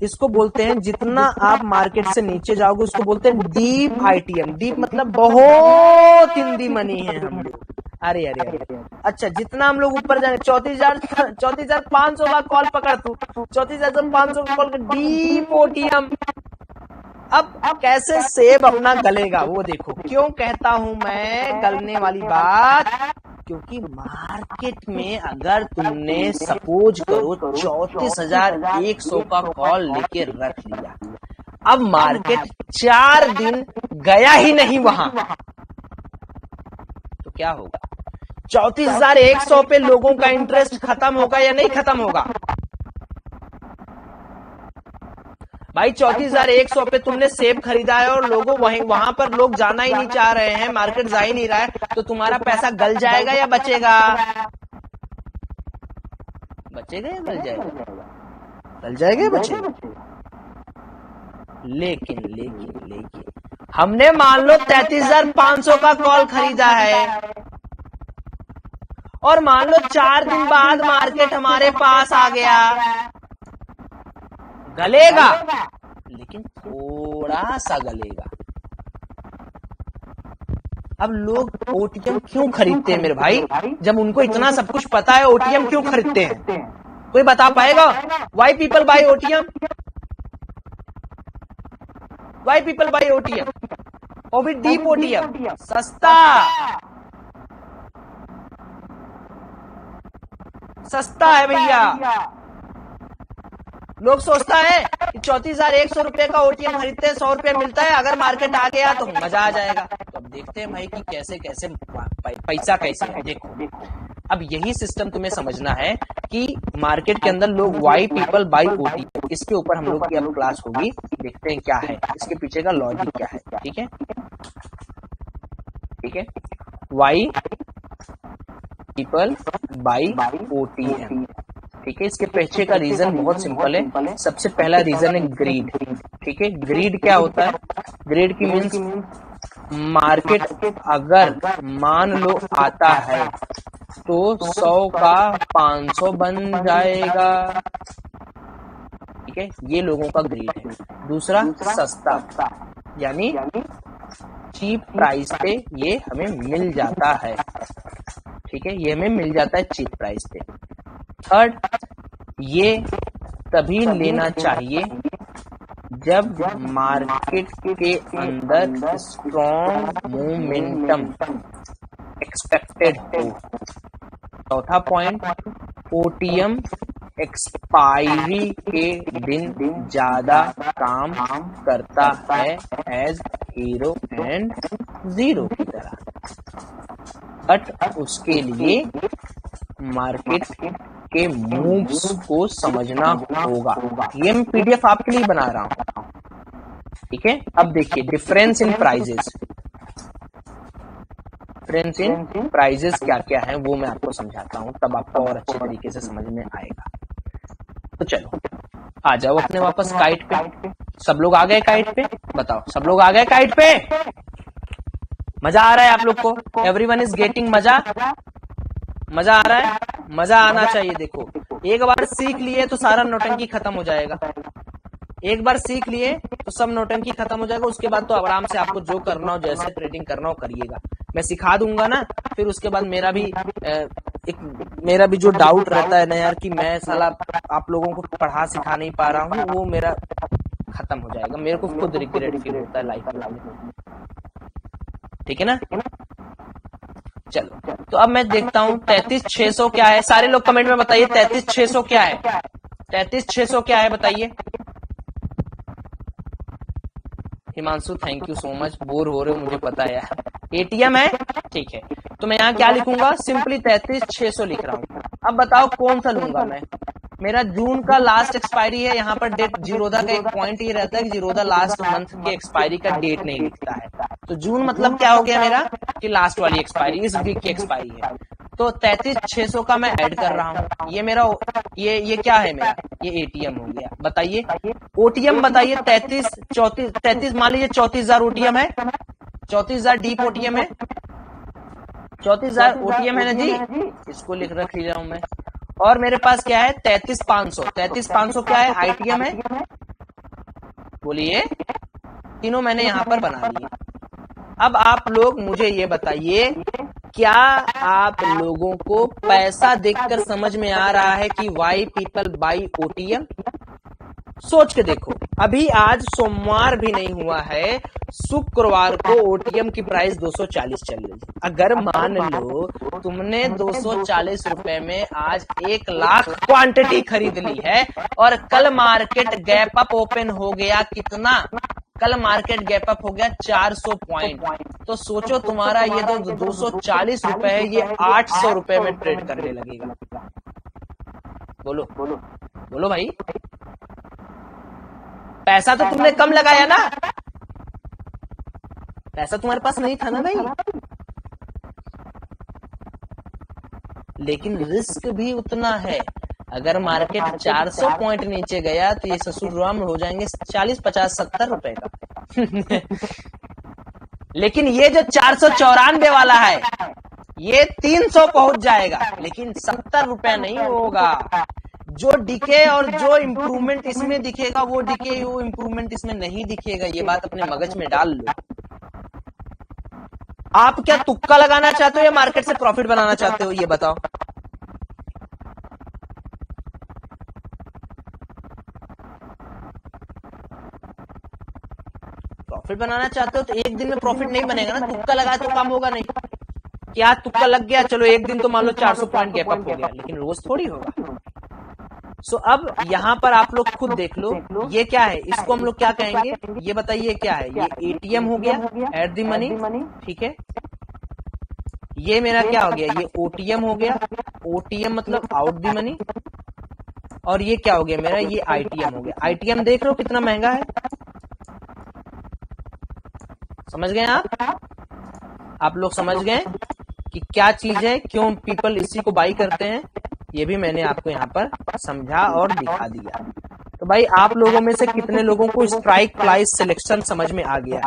इसको बोलते हैं, जितना आप मार्केट से नीचे जाओगे उसको बोलते हैं डीप ITM। डीप मतलब बहुत इन दी मनी है हम लोग। अरे अरे अरे, अच्छा जितना हम लोग ऊपर जाए 34,500 का कॉल पकड़ तू, 34,500 का कॉल कर डीप ओटीएम। अब कैसे सेब अपना गलेगा वो देखो। क्यों कहता हूं मैं गलने वाली बात, क्योंकि मार्केट में अगर तुमने सपोज करो 34,100 का कॉल लेके रख लिया, अब मार्केट 4 दिन गया ही नहीं वहां, तो क्या होगा? 34,100 पे लोगों का इंटरेस्ट खत्म होगा या नहीं खत्म होगा? भाई 34,100 पे तुमने सेब खरीदा है और लोगों वहां पर लोग जाना ही नहीं चाह रहे हैं, मार्केट जा ही नहीं रहा है, तो तुम्हारा पैसा गल जाएगा या बचेगा? बचेगा या गल जाएगा? गल जाएगा या बचेगा? लेकिन हमने मान लो 33,500 का कॉल खरीदा है और मान लो 4 दिन बाद मार्केट हमारे पास आ गया, गलेगा लेकिन थोड़ा सा गलेगा। अब लोग ओटीएम क्यों खरीदते हैं मेरे भाई? जब उनको इतना सब कुछ पता है, ओटीएम क्यों खरीदते हैं? कोई बता पाएगा? Why people buy OTM? Why people buy OTM? और भी डीप ओटीएम, सस्ता है भैया। लोग सोचता है कि 34,100 रुपए का ओटीएम खरीदते हैं, 100 रुपए मिलता है, अगर मार्केट आ गया तो मजा आ जाएगा। तो अब देखते हैं भाई कि कैसे कैसे पैसा कैसे है। देखो अब यही सिस्टम तुम्हें समझना है कि मार्केट के अंदर लोग वाई पीपल बाय ओटीएम, इसके ऊपर हम लोग की अब क्लास होगी। देखते हैं क्या है इसके पीछे का लॉजिक क्या है। ठीक है, वाई पीपल बाय ओटीएम। ठीक है, इसके पीछे का रीजन बहुत सिंपल है। सबसे पहला रीजन है ग्रीड। ठीक है, ग्रीड क्या होता है? ग्रीड की मीन्स मार्केट अगर मान लो आता है तो 100 का 500 बन जाएगा। ठीक है, ये लोगों का ग्रीड है। दूसरा सस्ता, यानी चीप प्राइस पे ये हमें मिल जाता है। ठीक है, ये हमें मिल जाता है चीप प्राइस पे। थर्ड, ये तभी लेना चाहिए जब मार्केट के अंदर स्ट्रॉन्ग मोमेंटम एक्सपेक्टेड हो। चौथा पॉइंट, ओटीएम एक्सपायरी के दिन ज्यादा काम करता है एज हीरो एंड जीरो की तरह, बट उसके लिए मार्केट के मूव्स को समझना होगा। ये मैं पीडीएफ आपके लिए बना रहा हूं। ठीक है, अब देखिए difference in prices. Difference in prices क्या क्या है वो मैं आपको समझाता हूं, तब आपको और अच्छे तरीके से समझ में आएगा। तो चलो आ जाओ अपने वापस काइट पे। सब लोग आ गए काइट पे? बताओ, सब लोग आ गए काइट पे? मजा आ रहा है आप लोग को? एवरीवन इज गेटिंग मजा? मजा आ रहा है? मजा आना चाहिए। देखो एक बार सीख लिए तो सारा नौटंकी खत्म हो जाएगा। एक बार सीख लिए तो सब नौटंकी खत्म हो जाएगा। उसके बाद तो आराम से आपको जो करना हो, जैसे ट्रेडिंग करना हो करिएगा। मैं सिखा दूंगा ना, फिर उसके बाद मेरा भी जो डाउट रहता है ना यार कि मैं साला आप लोगों को पढ़ा सिखा नहीं पा रहा हूँ, वो मेरा खत्म हो जाएगा। मेरे को खुद रिग्रेट फील होता है लाइफ में। ठीक है ना? चलो तो अब मैं देखता हूँ 33,600 क्या है। सारे लोग कमेंट में बताइए 33,600 क्या है? 33,600 क्या है बताइए। Himanshu thank you so much. Bore हो रहे हो मुझे पता है यार। एटीएम है? ठीक है, तो मैं यहाँ क्या लिखूंगा? सिंपली 33,600 लिख रहा हूँ। अब बताओ कौन सा लूंगा मैं? मेरा जून का लास्ट एक्सपायरी है। यहाँ पर डेट जीरोधा का एक पॉइंट ये रहता है कि जीरोधा लास्ट मंथ के एक्सपायरी का डेट नहीं लिखता है। तो जून मतलब क्या हो गया मेरा कि लास्ट वाली एक्सपायरी, इस वीक की एक्सपायरी है। तो 33,600 का मैं ऐड कर रहा हूँ। ये मेरा ये क्या है मेरा? ये एटीएम हो गया। बताइए ओटीएम बताइए। 33 मान लीजिए 34,000 ओटीएम है। 34,000 डीप ओटीएम है। 34,000 ओटीएम है ना जी, इसको लिख रख रहा हूं मैं। और मेरे पास क्या है? 33,500। 33,500 क्या है? आईटीएम है। बोलिए, तीनों मैंने यहां पर बना लिए। अब आप लोग मुझे ये बताइए क्या आप लोगों को पैसा देखकर समझ में आ रहा है कि वाई पीपल बाई ओटीएम? सोच के देखो, अभी आज सोमवार भी नहीं हुआ है, शुक्रवार को ओटीएम की प्राइस 240 चल रही है। अगर मान लो तुमने 240 रुपए में आज 1 लाख क्वांटिटी खरीद ली है और कल मार्केट गैप अप ओपन हो गया कितना? कल मार्केट गैप अप हो गया 400 पॉइंट। तो सोचो तुम्हारा ये तो 240 रुपए है, ये 800 रुपए में ट्रेड करने लगेगा। बोलो बोलो भाई, पैसा तो तुमने कम लगाया ना, पैसा तुम्हारे पास नहीं था ना भाई, लेकिन रिस्क भी उतना है। अगर मार्केट 400 पॉइंट नीचे गया तो ये ससुराम हो जाएंगे 40, 50, 70 रुपए का। लेकिन ये जो 494 वाला है ये 300 पहुंच जाएगा, लेकिन 70 रुपया नहीं होगा। जो डिके और जो इम्प्रूवमेंट इसमें दिखेगा वो डिके वो इम्प्रूवमेंट इसमें नहीं दिखेगा। ये बात अपने मगज में डाल लो। आप क्या तुक्का लगाना चाहते हो या मार्केट से प्रॉफिट बनाना चाहते हो, ये बताओ। प्रॉफिट बनाना चाहते हो तो एक दिन में प्रॉफिट नहीं बनेगा ना, तुक्का लगाए तो काम होगा नहीं। क्या तुक्का लग गया, चलो एक दिन तो मान लो 400 पॉइंट गैप अप हो गया, लेकिन रोज थोड़ी होगा। सो अब यहां पर आप लोग खुद देख लो, ये क्या है, इसको हम लोग क्या कहेंगे, ये बताइए क्या है। ये एटीएम हो गया, एट द मनी, ठीक है। ये मेरा क्या हो गया, ये ओटीएम हो गया, ओटीएम मतलब आउट द मनी। और ये क्या हो गया मेरा, ये आईटीएम हो गया। आईटीएम देख लो कितना महंगा है, समझ गए आप लोग समझ गए कि क्या चीज है, क्यों पीपल इसी को बाई करते हैं। ये भी मैंने आपको यहाँ पर समझा और दिखा दिया। तो भाई आप लोगों में से कितने लोगों को स्ट्राइक प्राइस सिलेक्शन समझ में आ गया?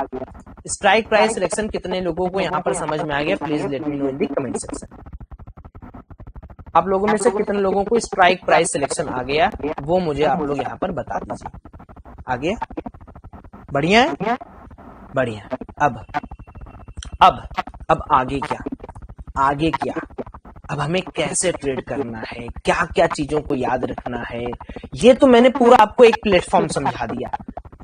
स्ट्राइक प्राइस सिलेक्शन कितने लोगों को यहाँ पर समझ में आ गया? Please let me know in the comment section. आप लोगों में से कितने लोगों को स्ट्राइक प्राइस सिलेक्शन आ गया वो मुझे आप लोग यहाँ पर बता दीजिए। आ गया? बढ़िया है, बढ़िया। अब आगे क्या, आगे क्या, अब हमें कैसे ट्रेड करना है, क्या क्या चीजों को याद रखना है, ये तो मैंने पूरा आपको एक प्लेटफॉर्म समझा दिया।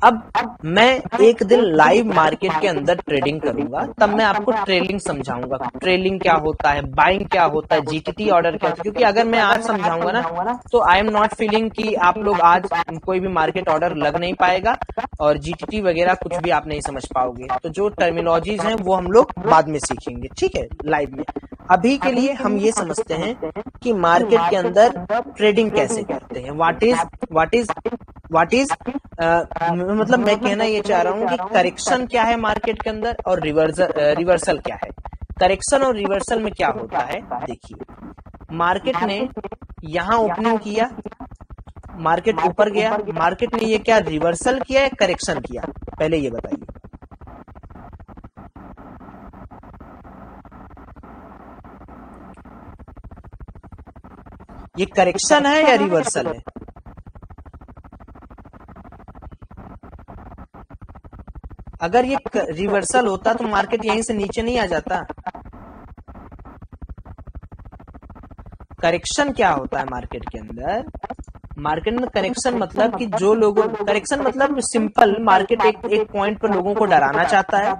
अब मैं एक दिन लाइव मार्केट के अंदर ट्रेडिंग करूंगा, तब मैं आपको ट्रेलिंग समझाऊंगा, ट्रेलिंग क्या होता है, बाइंग क्या होता है, जीटीटी ऑर्डर क्या होता है। क्योंकि अगर मैं आज समझाऊंगा ना तो आई एम नॉट फीलिंग कि आप लोग आज कोई भी मार्केट ऑर्डर लग नहीं पाएगा और जीटीटी वगैरह कुछ भी आप नहीं समझ पाओगे। तो जो टर्मिनोलॉजीज हैं वो हम लोग बाद में सीखेंगे, ठीक है, लाइव में। अभी के लिए हम ये समझते हैं कि मार्केट के अंदर ट्रेडिंग कैसे करते हैं। व्हाट इज मतलब मैं कहना ये चाह रहा हूं कि करेक्शन क्या है मार्केट के अंदर और रिवर्सल क्या है। करेक्शन और रिवर्सल में क्या होता है, देखिए, मार्केट ने यहां ओपनिंग किया, मार्केट ऊपर गया, मार्केट ने ये क्या रिवर्सल किया है, करेक्शन किया, पहले ये बताइए। ये करेक्शन है या रिवर्सल है? अगर ये रिवर्सल होता तो मार्केट यहीं से नीचे नहीं आ जाता। करेक्शन क्या होता है मार्केट के अंदर? मार्केट में करेक्शन मतलब कि जो लोगों, करेक्शन मतलब सिंपल, मार्केट एक पॉइंट पर लोगों को डराना चाहता है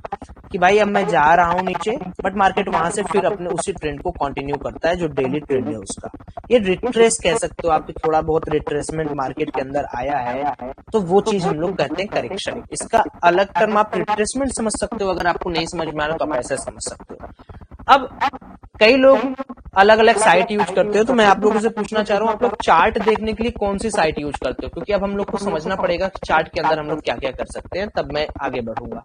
कि भाई अब मैं जा रहा हूं नीचे, बट मार्केट वहां से फिर अपने उसी ट्रेंड को कंटिन्यू करता है जो डेली ट्रेंड है उसका। ये रिट्रेस कह सकते हो, आपकी थोड़ा बहुत रिट्रेसमेंट मार्केट के अंदर आया है तो वो चीज हम लोग कहते हैं करेक्शन। इसका अलग टर्म आप रिट्रेसमेंट समझ सकते हो, अगर आपको नहीं समझ में आ रहा तो आप ऐसा समझ सकते हो। अब कई लोग अलग अलग साइट यूज करते हो, तो मैं आप लोगों से पूछना चाह रहा हूँ, आप लोग चार्ट देखने के लिए कौन सी साइट यूज करते हो? क्योंकि अब हम लोग को समझना पड़ेगा कि चार्ट के अंदर हम लोग क्या क्या कर सकते हैं, तब मैं आगे बढ़ूंगा।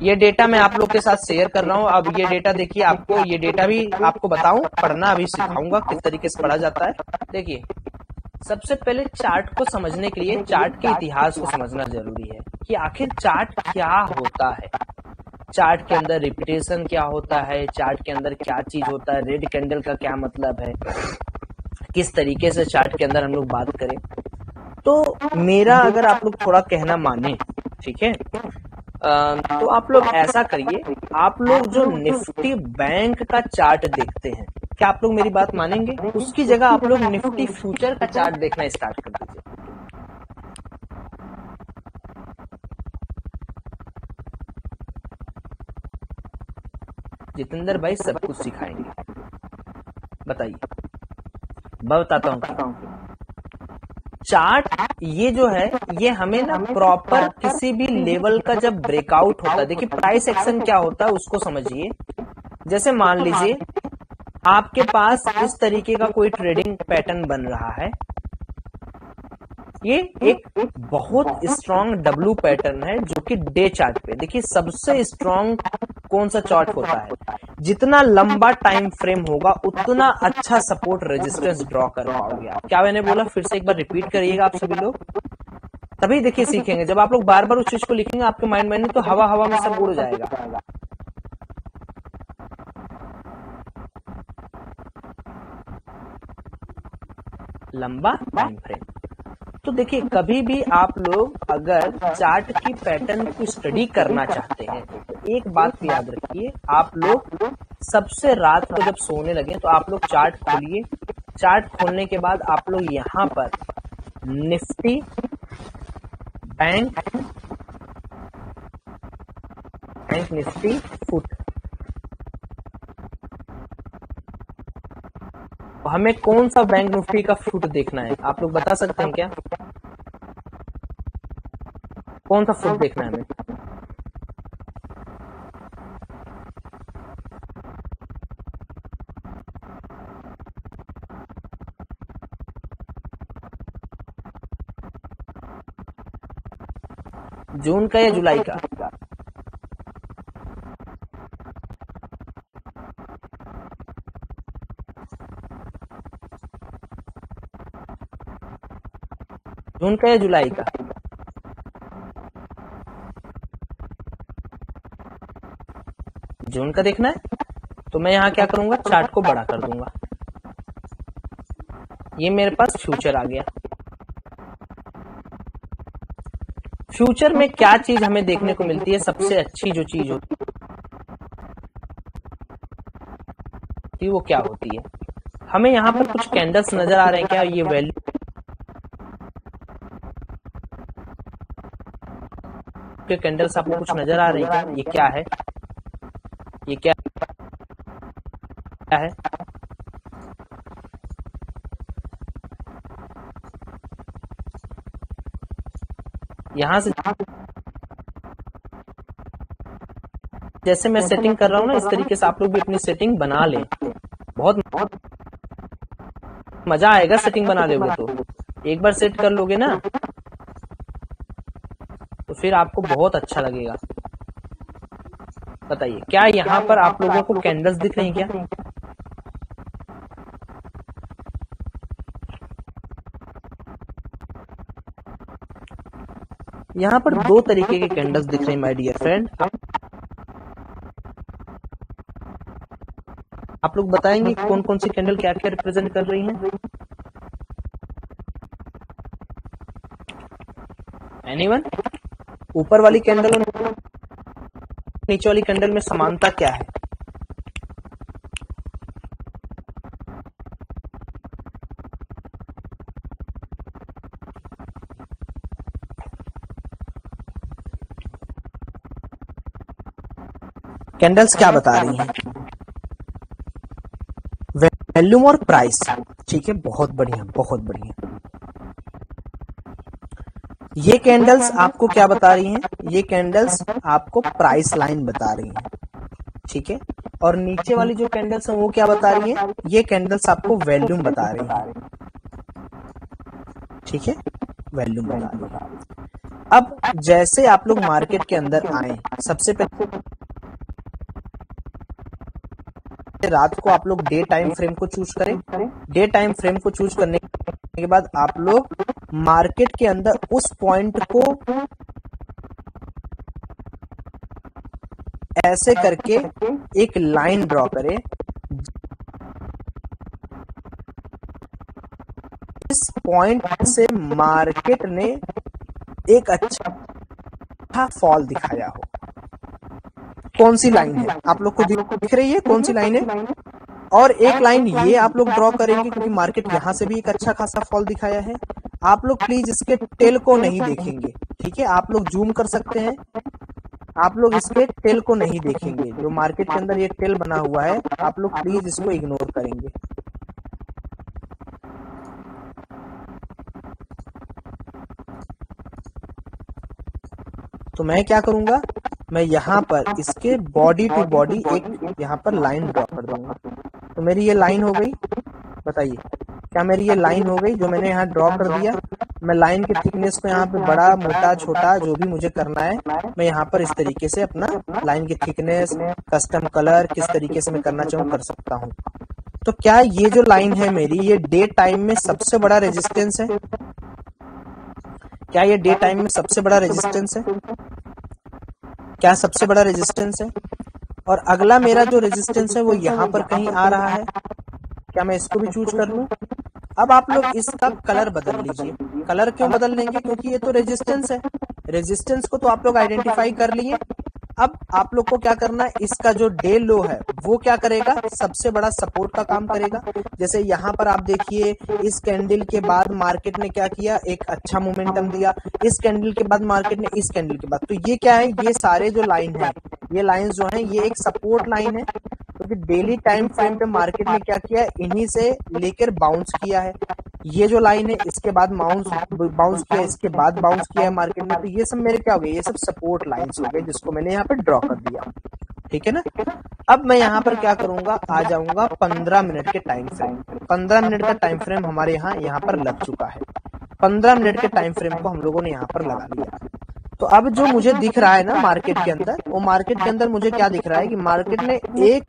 ये डेटा मैं आप लोग के साथ शेयर कर रहा हूँ। अब ये डेटा देखिए, आपको ये डेटा भी आपको बताऊं, पढ़ना अभी सिखाऊंगा किस तरीके से पढ़ा जाता है। देखिए, सबसे पहले चार्ट को समझने के लिए चार्ट के इतिहास को समझना जरूरी है कि आखिर चार्ट क्या होता है, चार्ट के अंदर रिपीटेशन क्या होता है, चार्ट के अंदर क्या चीज होता है, रेड कैंडल का क्या मतलब है, किस तरीके से चार्ट के अंदर हम लोग बात करें। तो मेरा अगर आप लोग थोड़ा कहना माने, ठीक है, तो आप लोग ऐसा करिए, आप लोग जो निफ्टी बैंक का चार्ट देखते हैं, क्या आप लोग मेरी बात मानेंगे? उसकी जगह आप लोग निफ्टी फ्यूचर का चार्ट देखना स्टार्ट कर दीजिए। जितेंद्र भाई सब कुछ सिखाएंगे, बताइए, मैं बताता हूँ। चार्ट ये जो है, ये हमें ना प्रॉपर किसी भी लेवल का जब ब्रेकआउट होता है, देखिए प्राइस एक्शन क्या होता है उसको समझिए। जैसे मान लीजिए आपके पास इस तरीके का कोई ट्रेडिंग पैटर्न बन रहा है, ये एक बहुत स्ट्रॉन्ग डब्ल्यू पैटर्न है जो कि डे चार्ट पे, देखिए सबसे स्ट्रॉन्ग कौन सा चार्ट होता है, जितना लंबा टाइम फ्रेम होगा उतना अच्छा सपोर्ट रेजिस्टेंस ड्रॉ कर पाओगे आप। क्या मैंने बोला, फिर से एक बार रिपीट करिएगा आप सभी लोग, तभी देखिए सीखेंगे। जब आप लोग बार बार उस चीज को लिखेंगे आपके माइंड में तो हवा हवा में सब उड़ जाएगा। लंबा टाइम फ्रेम, तो देखिए कभी भी आप लोग अगर चार्ट की पैटर्न को स्टडी करना चाहते हैं तो एक बात याद रखिए, आप लोग सबसे रात को जब सोने लगे तो आप लोग चार्ट खोलिए। चार्ट खोलने के बाद आप लोग यहाँ पर निफ्टी बैंक निफ्टी फुट, हमें कौन सा बैंक निफ्टी का फुट देखना है आप लोग बता सकते हैं क्या? कौन सा फुट देखना है हमें? जून का या जुलाई का? जून का या जुलाई का? जून का देखना है तो मैं यहाँ क्या करूंगा, चार्ट को बड़ा कर दूंगा। ये मेरे पास फ्यूचर आ गया। फ्यूचर में क्या चीज हमें देखने को मिलती है, सबसे अच्छी जो चीज होती है वो क्या होती है? हमें यहाँ पर कुछ कैंडल्स नजर आ रहे हैं क्या? ये वैल्यू के कैंडल्स आपको कुछ नजर आ रही है? ये क्या है? ये क्या है? यहां से जैसे मैं सेटिंग कर रहा हूं ना, इस तरीके से आप लोग भी अपनी सेटिंग बना लें। बहुत मजा आएगा सेटिंग बना लोगे तो। एक बार सेट कर लोगे ना तो फिर आपको बहुत अच्छा लगेगा। बताइए, क्या यहाँ पर आप लोगों को कैंडल्स दिख रही हैं क्या? यहाँ पर दो तरीके के कैंडल्स दिख रहे हैं माय डियर फ्रेंड। आप लोग बताएंगे कौन कौन सी कैंडल क्या क्या रिप्रेजेंट कर रही हैं? एनीवन? ऊपर वाली कैंडल और नीचे वाली कैंडल में समानता क्या है? कैंडल्स क्या बता रही हैं? वॉल्यूम और प्राइस। ठीक है, बहुत बढ़िया बहुत बढ़िया। ये कैंडल्स आपको क्या बता रही हैं? ये कैंडल्स आपको प्राइस लाइन बता रही हैं। ठीक है, और नीचे वाली जो कैंडल्स हैं वो क्या बता रही हैं? ये कैंडल्स आपको वॉल्यूम बता रही हैं। ठीक है, वॉल्यूम बता रही है। अब जैसे आप लोग मार्केट के अंदर आए, सबसे पहले रात को आप लोग डे टाइम फ्रेम को चूज करें। डे टाइम फ्रेम को चूज करने के बाद आप लोग मार्केट के अंदर उस पॉइंट को ऐसे करके एक लाइन ड्रॉ करें। इस पॉइंट से मार्केट ने एक अच्छा फॉल दिखाया हो। कौन सी लाइन है, आप लोग को दिख रही है कौन सी लाइन है। और एक लाइन ये आप लोग ड्रॉ करेंगे क्योंकि मार्केट यहाँ से भी एक अच्छा खासा फॉल दिखाया है। आप लोग प्लीज इसके टेल को नहीं देखेंगे, ठीक है, आप लोग जूम कर सकते हैं, आप लोग इसके टेल को नहीं देखेंगे। जो मार्केट के अंदर ये टेल बना हुआ है आप लोग प्लीज इसको इग्नोर करेंगे। तो मैं क्या करूंगा, मैं यहाँ पर इसके बॉडी टू बॉडी एक यहाँ पर लाइन ड्रॉ कर दूंगा। तो मेरी ये लाइन हो गई, बताइए क्या मेरी ये लाइन हो गई जो मैंने यहाँ ड्रॉ कर दिया। मैं लाइन के थिकनेस को यहाँ पे बड़ा मोटा छोटा जो भी मुझे करना है मैं यहाँ पर इस तरीके से अपना लाइन की थिकनेस, कस्टम कलर किस तरीके से मैं करना चाहूँ कर सकता हूँ। तो क्या ये जो लाइन है मेरी ये डे टाइम में सबसे बड़ा रेजिस्टेंस है? क्या ये डे टाइम में सबसे बड़ा रेजिस्टेंस है? क्या सबसे बड़ा रेजिस्टेंस है? और अगला मेरा जो रेजिस्टेंस है वो यहाँ पर कहीं आ रहा है, क्या मैं इसको भी चूज कर लूं? अब आप लोग इसका कलर बदल लीजिए। कलर क्यों बदल लेंगे? क्योंकि ये तो रेजिस्टेंस है, रेजिस्टेंस को तो आप लोग आइडेंटिफाई कर लिए। अब आप लोग को क्या करना है, इसका जो डे लो है वो क्या करेगा, सबसे बड़ा सपोर्ट का काम करेगा। जैसे यहाँ पर आप देखिए इस कैंडल के बाद मार्केट ने क्या किया, एक अच्छा मोमेंटम दिया। इस कैंडल के बाद मार्केट ने इस कैंडल के बाद, तो ये क्या है, ये सारे जो लाइन है, ये लाइन जो है ये एक सपोर्ट लाइन है। क्योंकि डेली टाइम फ्रेम पे मार्केट ने क्या किया, इन्हीं से लेकर बाउंस किया है। ये जो लाइन है इसके बाद बाउंस किया, इसके बाद बाउंस किया है मार्केट में। तो ये सब मेरे क्या हो गए, ये सब सपोर्ट लाइंस हो गए जिसको मैंने यहाँ पे ड्रॉ कर दिया, ठीक है ना। अब मैं यहाँ पर क्या करूंगा, आ जाऊंगा 15 मिनट के टाइम फ्रेम। 15 मिनट का टाइम फ्रेम हमारे यहाँ पर लग चुका है। 15 मिनट के टाइम फ्रेम को हम लोगों ने यहाँ पर लगा लिया। तो अब जो मुझे दिख रहा है ना मार्केट के अंदर, वो मार्केट के अंदर मुझे क्या दिख रहा है कि मार्केट ने एक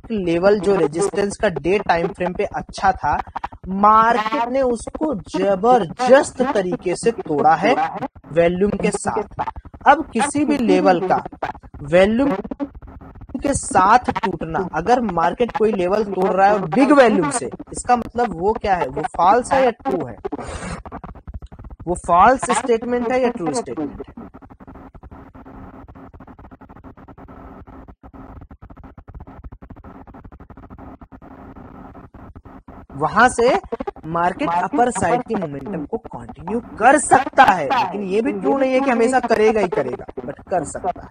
लेवल जो रेजिस्टेंस का डे टाइम फ्रेम पे अच्छा था, मार्केट ने उसको जबरदस्त तरीके से तोड़ा है वॉल्यूम के साथ। अब किसी भी लेवल का वॉल्यूम के साथ टूटना, अगर मार्केट कोई लेवल तोड़ रहा है बिग वॉल्यूम से, इसका मतलब वो क्या है, वो फॉल्स है या ट्रू है? वो फॉल्स स्टेटमेंट है या ट्रू स्टेटमेंट है? वहां से मार्केट अपर साइड के मोमेंटम को कंटिन्यू कर सकता है, लेकिन ये भी ट्रू नहीं है कि हमेशा करेगा ही करेगा, बट कर सकता है।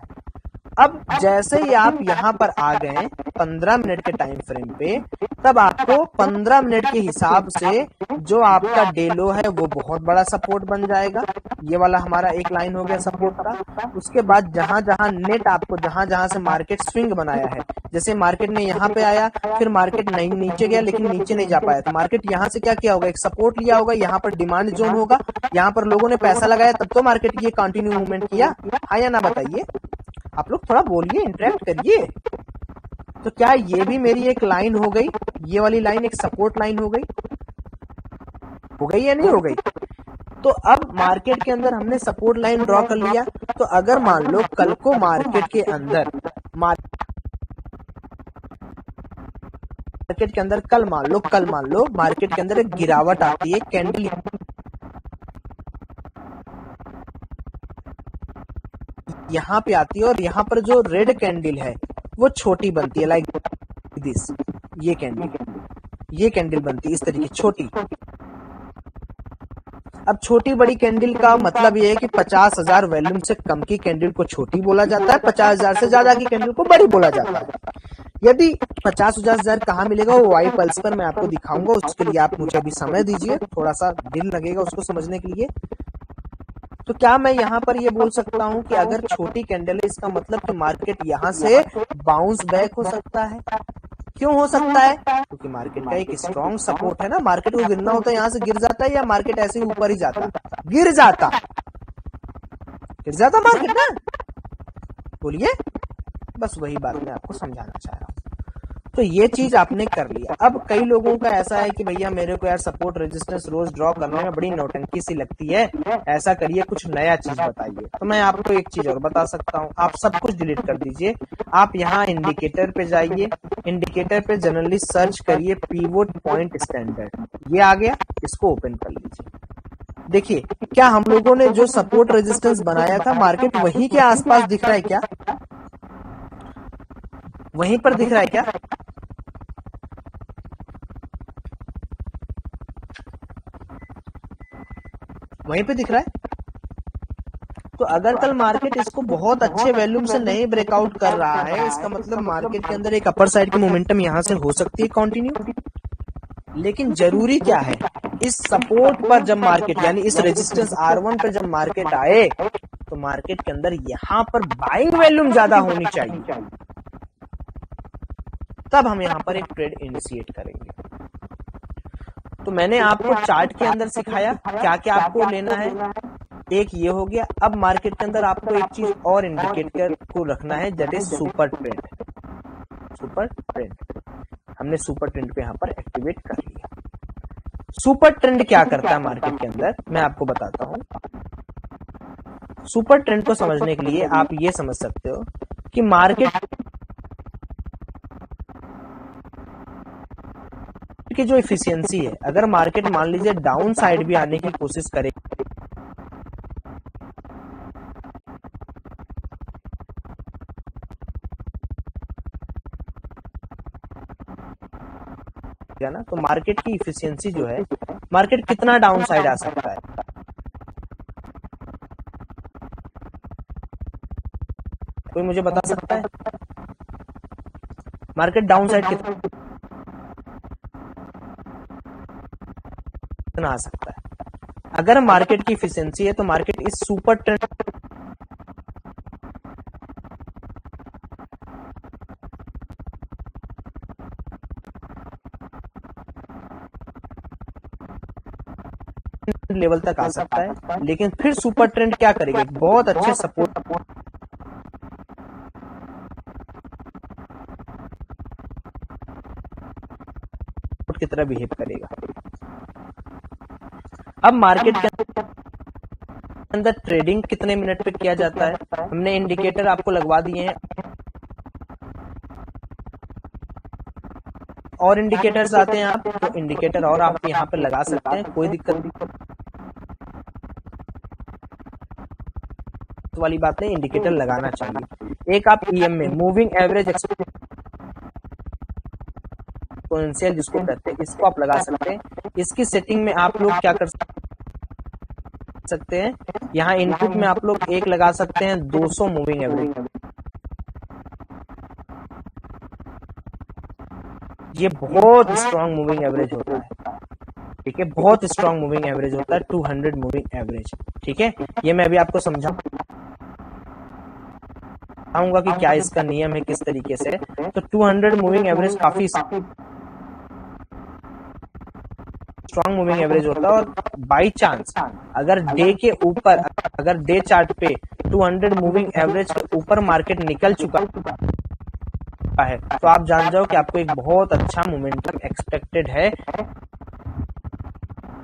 अब जैसे ही आप यहाँ पर आ गए 15 मिनट के टाइम फ्रेम पे, तब आपको 15 मिनट के हिसाब से जो आपका डे लो है वो बहुत बड़ा सपोर्ट बन जाएगा। ये वाला हमारा एक लाइन हो गया सपोर्ट का। उसके बाद जहां जहां नेट आपको जहां जहां से मार्केट स्विंग बनाया है, जैसे मार्केट ने यहाँ पे आया, फिर मार्केट नहीं नीचे गया लेकिन नीचे नहीं जा पाया, तो मार्केट यहाँ से क्या किया होगा, एक सपोर्ट लिया होगा, यहाँ पर डिमांड जोन होगा, यहाँ पर लोगों ने पैसा लगाया, तब तो मार्केट ये कंटिन्यू मूवमेंट किया, हाँ या ना बताइए? आप लोग थोड़ा बोलिए, इंटरेक्ट करिए। तो क्या ये भी मेरी एक लाइन हो गई, ये वाली लाइन एक सपोर्ट लाइन हो गई या नहीं हो गई? तो अब मार्केट के अंदर हमने सपोर्ट लाइन ड्रॉ कर लिया। तो अगर मान लो कल को मार्केट के अंदर कल मान लो मार्केट के अंदर एक गिरावट आती है, कैंडल यहाँ पे आती है और यहाँ पर जो रेड कैंडल है वो छोटी बनती है, लाइक दिस, ये कैंडल बनती है इस तरीके छोटी। अब छोटी बड़ी कैंडल का मतलब ये है कि 50,000 वॉल्यूम से कम की कैंडल को छोटी बोला जाता है, 50,000 से ज्यादा की कैंडल को बड़ी बोला जाता है। यदि 50,000 कहाँ मिलेगा वो वाई पल्स पर मैं आपको दिखाऊंगा, उसके लिए आप मुझे अभी समय दीजिए, थोड़ा सा दिन लगेगा उसको समझने के लिए। तो क्या मैं यहाँ पर ये बोल सकता हूँ कि अगर छोटी कैंडल है इसका मतलब कि मार्केट यहाँ से बाउंस बैक हो सकता है? क्यों हो सकता है? क्योंकि मार्केट का एक स्ट्रॉन्ग सपोर्ट है ना। मार्केट को गिरना होता है यहाँ से गिर जाता है, या मार्केट ऐसे ही ऊपर ही जाता? गिर जाता मार्केट ना, बोलिए। बस वही बात मैं आपको समझाना चाह रहा हूँ। तो ये चीज आपने कर लिया। अब कई लोगों का ऐसा है कि भैया मेरे को यार सपोर्ट रेजिस्टेंस रोज ड्रॉ करने में बड़ी नौटंकी सी लगती है, ऐसा करिए कुछ नया चीज बताइए। तो मैं आपको एक चीज और बता सकता हूँ, आप सब कुछ डिलीट कर दीजिए, आप यहाँ इंडिकेटर पे जाइए, इंडिकेटर पे जनरली सर्च करिए पिवोट पॉइंट स्टैंडर्ड, ये आ गया, इसको ओपन कर लीजिए। देखिए क्या हम लोगों ने जो सपोर्ट रेजिस्टेंस बनाया था मार्केट वही के आसपास दिख रहा है क्या, वहीं पर दिख रहा है क्या? वहीं पे दिख रहा है। तो अगर कल मार्केट इसको बहुत अच्छे वॉल्यूम से नहीं ब्रेकआउट कर रहा है, इसका मतलब मार्केट के अंदर एक अपर साइड की मोमेंटम यहां से हो सकती है कंटिन्यू। लेकिन जरूरी क्या है, इस सपोर्ट पर जब मार्केट यानी इस रेजिस्टेंस R1 पर जब मार्केट आए तो मार्केट के अंदर यहां पर बाइंग वॉल्यूम ज्यादा होनी चाहिए, तब हम यहां पर एक ट्रेड इनिशिएट करेंगे। तो मैंने आपको चार्ट के अंदर सिखाया क्या क्या आपको लेना है, एक ये हो गया। अब मार्केट के अंदर आपको एक चीज और इंडिकेटर को रखना है, that is super trend. Super trend हमने सुपर ट्रेंड को यहाँ पर एक्टिवेट कर लिया। सुपर ट्रेंड क्या करता है मार्केट के अंदर, मैं आपको बताता हूं। सुपर ट्रेंड को समझने के लिए आप ये समझ सकते हो कि मार्केट की जो इफिशियंसी है, अगर मार्केट मान लीजिए डाउन साइड भी आने की कोशिश करे, ना, तो मार्केट की इफिशियंसी जो है, मार्केट कितना डाउन साइड आ सकता है, कोई मुझे बता सकता है? मार्केट डाउन साइड कितना आ सकता है? अगर मार्केट की इफिशियंसी है तो मार्केट इस सुपर ट्रेंड लेवल तक आ सकता है। लेकिन फिर सुपर ट्रेंड क्या करेगा, बहुत अच्छे सपोर्ट की तरह बिहेव करेगा। अब मार्केट के अंदर ट्रेडिंग कितने मिनट पे किया जाता है, हमने इंडिकेटर आपको लगवा दिए हैं, और इंडिकेटर्स आते हैं आप तो इंडिकेटर और आप यहाँ पे लगा सकते हैं, कोई दिक्कत वाली बात नहीं, इंडिकेटर लगाना चाहिए। एक आप EMA मूविंग एवरेज एक्सपोनेंशियल जिसको कहते हैं, इसको आप लगा सकते हैं। इसकी सेटिंग में आप लोग क्या कर सकते हैं, यहाँ इनपुट में आप लोग एक लगा सकते हैं 200 मूविंग एवरेज। ये बहुत स्ट्रॉन्ग मूविंग एवरेज होता है, ठीक है, बहुत स्ट्रॉन्ग मूविंग एवरेज होता है 200 मूविंग एवरेज। ठीक है, ये मैं अभी आपको समझाऊंगा कि क्या इसका नियम है, किस तरीके से। तो 200 मूविंग एवरेज काफी स्ट्रॉन्ग मूविंग एवरेज होता है, और बाई चांस अगर डे के ऊपर, अगर डे चार्ट पे 200 मूविंग एवरेज के ऊपर मार्केट निकल चुका है तो आप जान जाओ कि आपको एक बहुत अच्छा मोमेंटम एक्सपेक्टेड है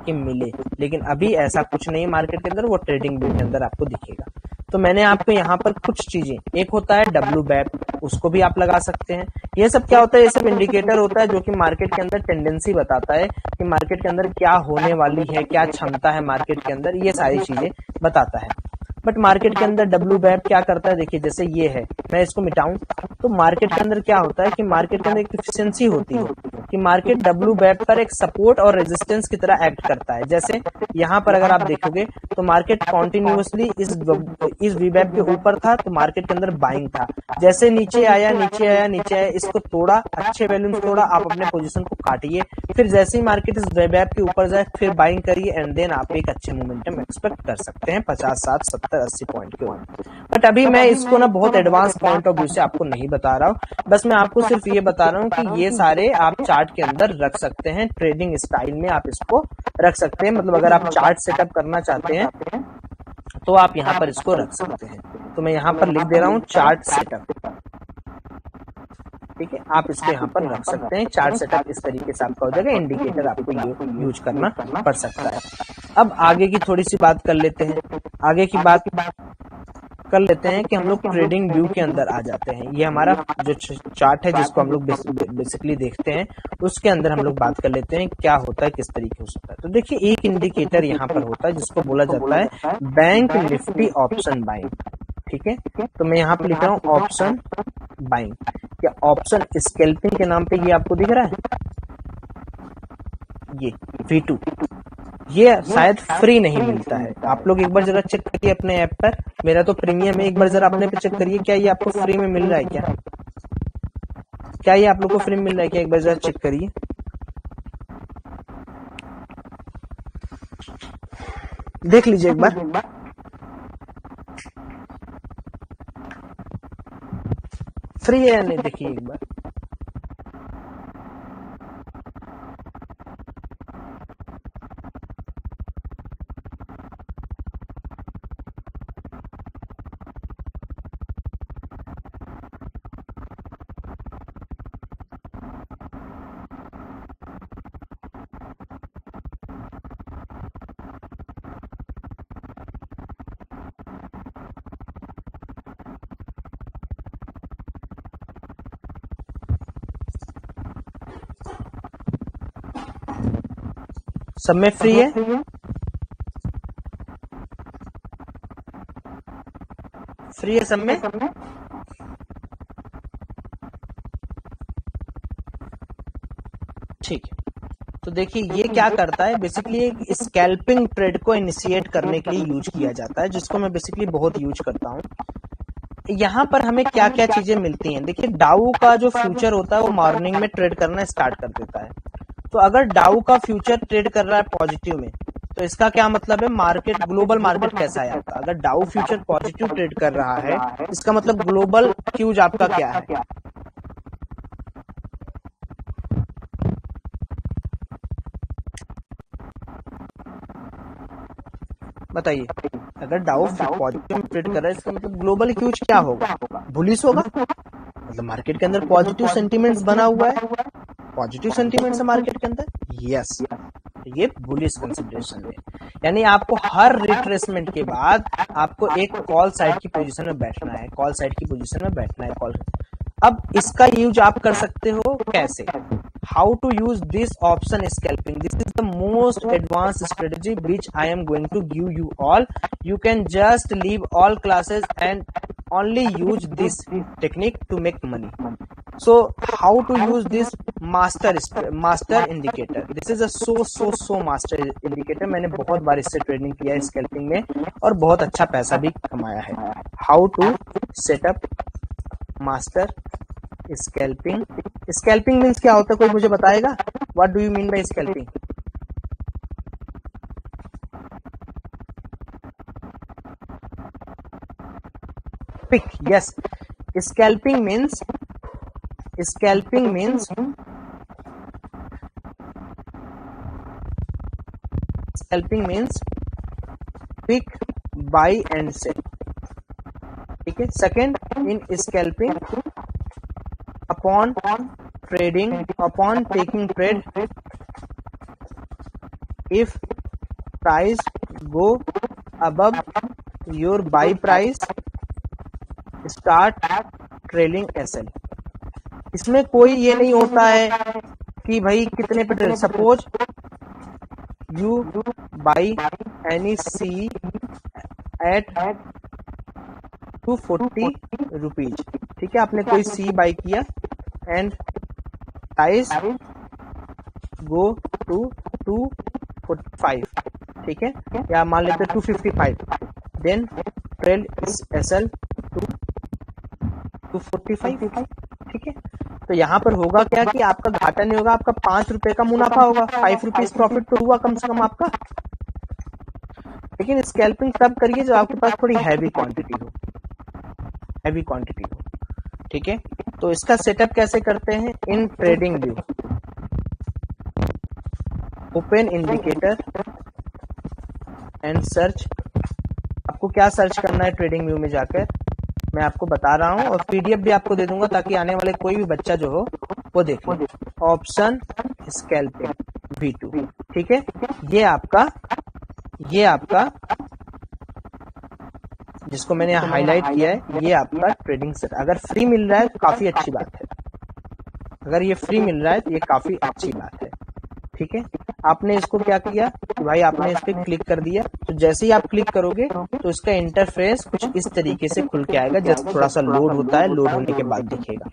कि मिले। लेकिन अभी ऐसा कुछ नहीं मार्केट के अंदर, वो ट्रेडिंग व्यू के अंदर आपको दिखेगा। तो मैंने आपको यहाँ पर कुछ चीजें, एक होता है WBAP, उसको भी आप लगा सकते हैं। ये सब क्या होता है, ये सब इंडिकेटर होता है जो कि मार्केट के अंदर टेंडेंसी बताता है कि मार्केट के अंदर क्या होने वाली है, क्या क्षमता है मार्केट के अंदर, ये सारी चीजें बताता है। बट मार्केट के अंदर WBAP क्या करता है, देखिए जैसे ये है, मैं इसको मिटाऊं तो मार्केट के अंदर क्या होता है कि मार्केट के अंदर एक एफिशिएंसी होती है कि मार्केट WBAP पर एक सपोर्ट और रेजिस्टेंस की तरह एक्ट करता है। जैसे यहाँ पर अगर आप देखोगे तो मार्केट कॉन्टिन्यूसली इस VBAP के ऊपर था तो मार्केट के अंदर बाइंग था, जैसे नीचे आया नीचे आया नीचे आया, इसको तोड़ा, अच्छे वैल्यूम तोड़ा, आप अपने पोजीशन को काटिए, फिर जैसे ही मार्केट इस VBAP के ऊपर जाए फिर बाइंग करिए, एंड देन आप एक अच्छे मोमेंटम एक्सपेक्ट कर सकते हैं 50, 60, 70, 80 पॉइंट के ऊपर। बट अभी मैं इसको ना बहुत एडवांस पॉइंट ऑफ व्यू से आपको नहीं बता रहा हूँ, बस मैं आपको सिर्फ ये बता रहा हूँ कि ये सारे आप चार्ट के अंदर रख सकते हैं, ट्रेडिंग स्टाइल में आप इसको रख सकते हैं। मतलब अगर आप चार्ट सेटअप करना चाहते हैं तो आप यहाँ पर इसको रख सकते हैं। तो मैं यहाँ पर लिख दे रहा हूँ चार्ट सेटअप, ठीक है, आप इसको यहाँ पर रख सकते हैं। चार्ट सेटअप इस तरीके से आपका हो जाएगा, इंडिकेटर आपको यूज करना पड़ सकता है। अब आगे की थोड़ी सी बात कर लेते हैं। आगे की बात कर लेते हैं कि हम लोग ट्रेडिंग व्यू के अंदर आ जाते हैं। ये हमारा जो चार्ट है जिसको हम लोग बेसिकली देखते हैं, उसके अंदर हम लोग बात कर लेते हैं क्या होता है, किस तरीके से होता है। तो देखिए एक इंडिकेटर यहाँ पर होता है जिसको बोला जाता है बैंक निफ्टी ऑप्शन बाइंग। ठीक है, तो मैं यहाँ पे लिख रहा हूँ ऑप्शन बाइंग। क्या ऑप्शन स्कैल्पिंग के नाम पे ये आपको दिख रहा है, ये V2, ये शायद फ्री नहीं मिलता है। आप लोग एक बार जरा चेक करिए अपने ऐप पर, मेरा तो प्रीमियम है, एक बार जरा अपने पे चेक करिए क्या ये आपको फ्री में मिल रहा है, क्या ये आप लोग को फ्री में मिल रहा है क्या, एक बार जरा चेक करिए। देख लीजिए एक बार, फ्री है या नहीं, देखिए एक बार। सब में फ्री है, फ्री है सब में। ठीक है, तो देखिए ये क्या करता है, बेसिकली स्कैल्पिंग ट्रेड को इनिशिएट करने के लिए यूज किया जाता है, जिसको मैं बेसिकली बहुत यूज करता हूँ। यहाँ पर हमें क्या क्या चीजें मिलती हैं, देखिए डाउ का जो फ्यूचर होता है वो मॉर्निंग में ट्रेड करना स्टार्ट कर देता है। तो अगर डाउ का फ्यूचर ट्रेड कर रहा है पॉजिटिव में, तो इसका क्या मतलब है, मार्केट, ग्लोबल मार्केट कैसा है आपका। अगर डाउ फ्यूचर पॉजिटिव ट्रेड कर रहा है, इसका मतलब ग्लोबल क्यूज आपका क्या है, बताइए। अगर डाउ पॉजिटिव में ट्रेड कर रहा है, इसका मतलब ग्लोबल क्यूज क्या होगा, बुलिश होगा। मतलब मार्केट के अंदर पॉजिटिव सेंटीमेंट्स बना हुआ है, पॉजिटिव सेंटीमेंट्स है मार्केट के अंदर, यस, ये बुलिश कंसिडरेशन है। यानी आपको हर रिट्रेसमेंट के बाद आपको एक कॉल साइड की पोजीशन में बैठना है, कॉल साइड की पोजीशन में बैठना है, कॉल। अब इसका यूज आप कर सकते हो कैसे, how to use this option scalping, this is the most advance strategy which I am going to give you all. You can just leave all classes and only use this technique to make money. So how to use this master indicator, this is a so master indicator। मैंने बहुत बार इससे ट्रेडिंग किया है स्कैल्पिंग में और बहुत अच्छा पैसा भी कमाया है। how to set up master scalping, scalping means क्या होता है, कोई मुझे बताएगा, what do you mean by scalping? Pick, yes, scalping means pick, buy and sell। ठीक है, second, in scalping upon taking trade, if price go above your buy price, start trailing SL. इसमें कोई ये नहीं होता है कि भाई कितने पे trade, suppose you buy any C at 240 rupees. ठीक है, आपने कोई सी बाई किया एंड प्राइस गो टू 245, ठीक है, या मान लेते 255, देन ट्रेल एसएल 245। ठीक है, तो यहाँ पर होगा क्या कि आपका घाटा नहीं होगा, आपका 5 रुपए का मुनाफा होगा, 5 रुपीज प्रॉफिट तो हुआ कम से कम आपका। लेकिन स्कैल्पिंग तब करिए जब आपके पास थोड़ी हैवी क्वांटिटी हो, ठीक है। तो इसका सेटअप कैसे करते हैं, in trading view, open indicator and search. आपको क्या सर्च करना है ट्रेडिंग व्यू में जाकर, मैं आपको बता रहा हूं, और पीडीएफ भी आपको दे दूंगा ताकि आने वाले कोई भी बच्चा जो हो वो देखे। ऑप्शन स्कैल्पिंग V2, ठीक है, ये आपका जिसको मैंने यहाँ हाईलाइट किया है, ये आपका ट्रेडिंग सेट। अगर फ्री मिल रहा है तो काफी अच्छी बात है, अगर ये फ्री मिल रहा है तो ये काफी अच्छी बात है। ठीक है, आपने इसको क्या किया कि भाई आपने इस पे क्लिक कर दिया, तो जैसे ही आप क्लिक करोगे तो इसका इंटरफेस कुछ इस तरीके से खुल के आएगा। जैसे थोड़ा सा लोड होता है, लोड होने के बाद दिखेगा।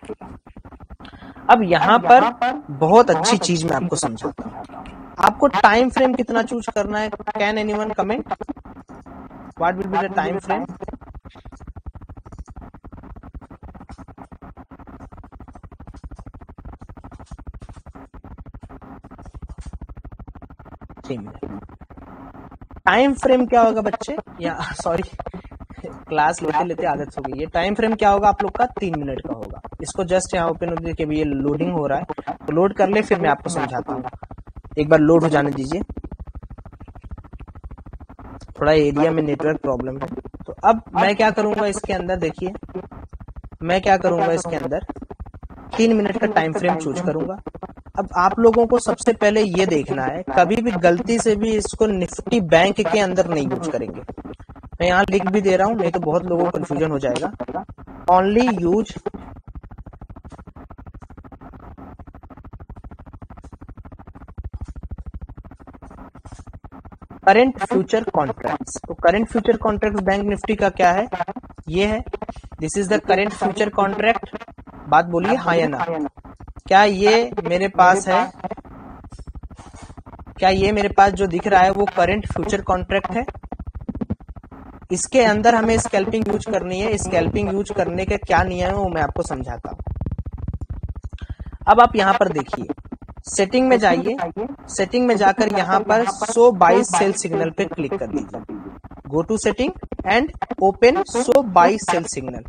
अब यहाँ पर बहुत अच्छी चीज मैं आपको समझाता हूँ। आपको टाइम फ्रेम कितना चूज करना है? Can anyone comment what will be the time frame? Time frame क्या होगा बच्चे? या सॉरी, क्लास लेते लेते आदत हो गई। ये टाइम फ्रेम क्या होगा आप लोग का? 3 मिनट का होगा। इसको जस्ट यहाँ ओपन होते कि ये लोडिंग हो रहा है, तो लोड कर ले, फिर मैं आपको समझाता हूँ। एक बार लोड हो जाने दीजिए, थोड़ा एरिया में नेटवर्क प्रॉब्लम है। तो अब मैं क्या करूंगा इसके अंदर, देखिए मैं क्या करूंगा इसके अंदर 3 मिनट का टाइम फ्रेम चूज करूंगा। अब आप लोगों को सबसे पहले ये देखना है, कभी भी गलती से भी इसको निफ्टी बैंक के अंदर नहीं यूज करेंगे। मैं यहाँ लिख भी दे रहा हूँ, नहीं तो बहुत लोगों को कंफ्यूजन हो जाएगा। Only use current future contracts. तो current future contracts bank Nifty का क्या है? ये है, this is the current future contract. बात बोलिए हाँ या ना। क्या ये मेरे पास है? क्या ये मेरे पास जो दिख रहा है वो करंट फ्यूचर कॉन्ट्रैक्ट है? इसके अंदर हमें स्कैल्पिंग यूज करनी है। स्कैल्पिंग यूज करने के क्या नियम है वो मैं आपको समझाता हूं। अब आप यहाँ पर देखिए, सेटिंग में जाइए, सेटिंग में जाकर यहाँ पर शो बाई सेल सिग्नल पे क्लिक कर दीजिए। Go to setting and open show buy sell signal.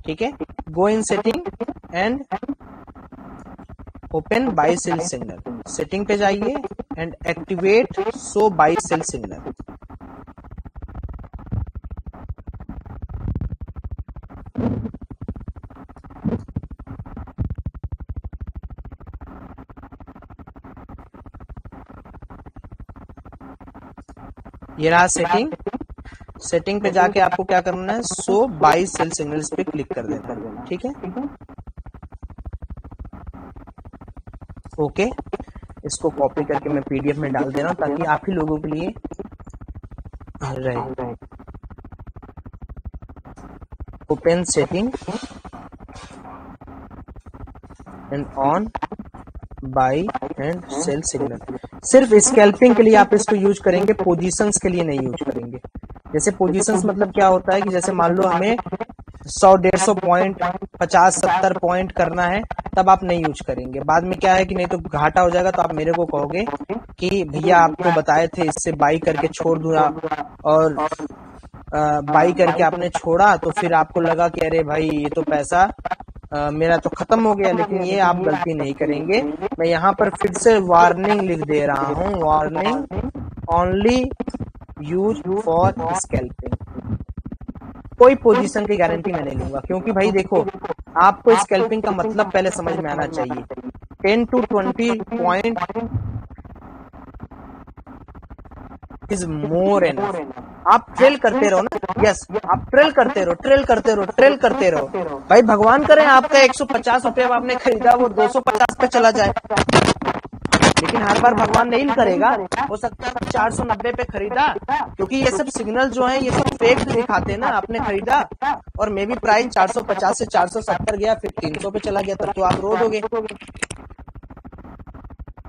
ठीक है, go in setting and open buy sell signal. Setting पे जाइए and activate show buy sell signal. ये रहा सेटिंग। सेटिंग पे जाके आपको क्या करना है? शो बाई सेल सिग्नल्स पे क्लिक कर देना है। ठीक है, ओके। इसको कॉपी करके मैं पीडीएफ में डाल दे रहा हूं ताकि आप ही लोगों के लिए रहे। Open setting and on buy and sell signal. सिर्फ स्कैल्पिंग के लिए आप इसको यूज करेंगे, पोजीशंस के लिए नहीं यूज करेंगे। जैसे पोजीशंस मतलब क्या होता है कि जैसे मान लो हमें 100-150 पॉइंट 50-70 पॉइंट करना है, तब आप नहीं यूज करेंगे। बाद में क्या है कि नहीं तो घाटा हो जाएगा, तो आप मेरे को कहोगे कि भैया आपको बताए थे इससे बाई करके छोड़ दूंगा, और बाई करके आपने छोड़ा तो फिर आपको लगा कि अरे भाई ये तो पैसा मेरा तो खत्म हो गया। लेकिन ये आप गलती नहीं करेंगे। मैं यहाँ पर फिर से वार्निंग लिख दे रहा हूँ, warning only use for scalping. कोई पोजीशन की गारंटी मैं नहीं लूंगा, क्योंकि भाई देखो आपको स्कैल्पिंग का मतलब पहले समझ में आना चाहिए। 10 to 20 point is more enough. आप ट्रेल करते रहो ना, यस आप ट्रेल करते रहो, ट्रेल करते रहो, ट्रेल करते रहो। भाई भगवान करे आपका 150 रुपये आपने खरीदा वो 250 पे चला जाए, लेकिन हर बार भगवान नहीं करेगा। हो सकता है 490 पे खरीदा, क्योंकि ये सब सिग्नल जो है ये सब फेक दिखाते हैं ना। आपने खरीदा और मे बी प्राइस 450 से 470 गया, फिर 300 पे चला गया, तब तो आप रो दोगे।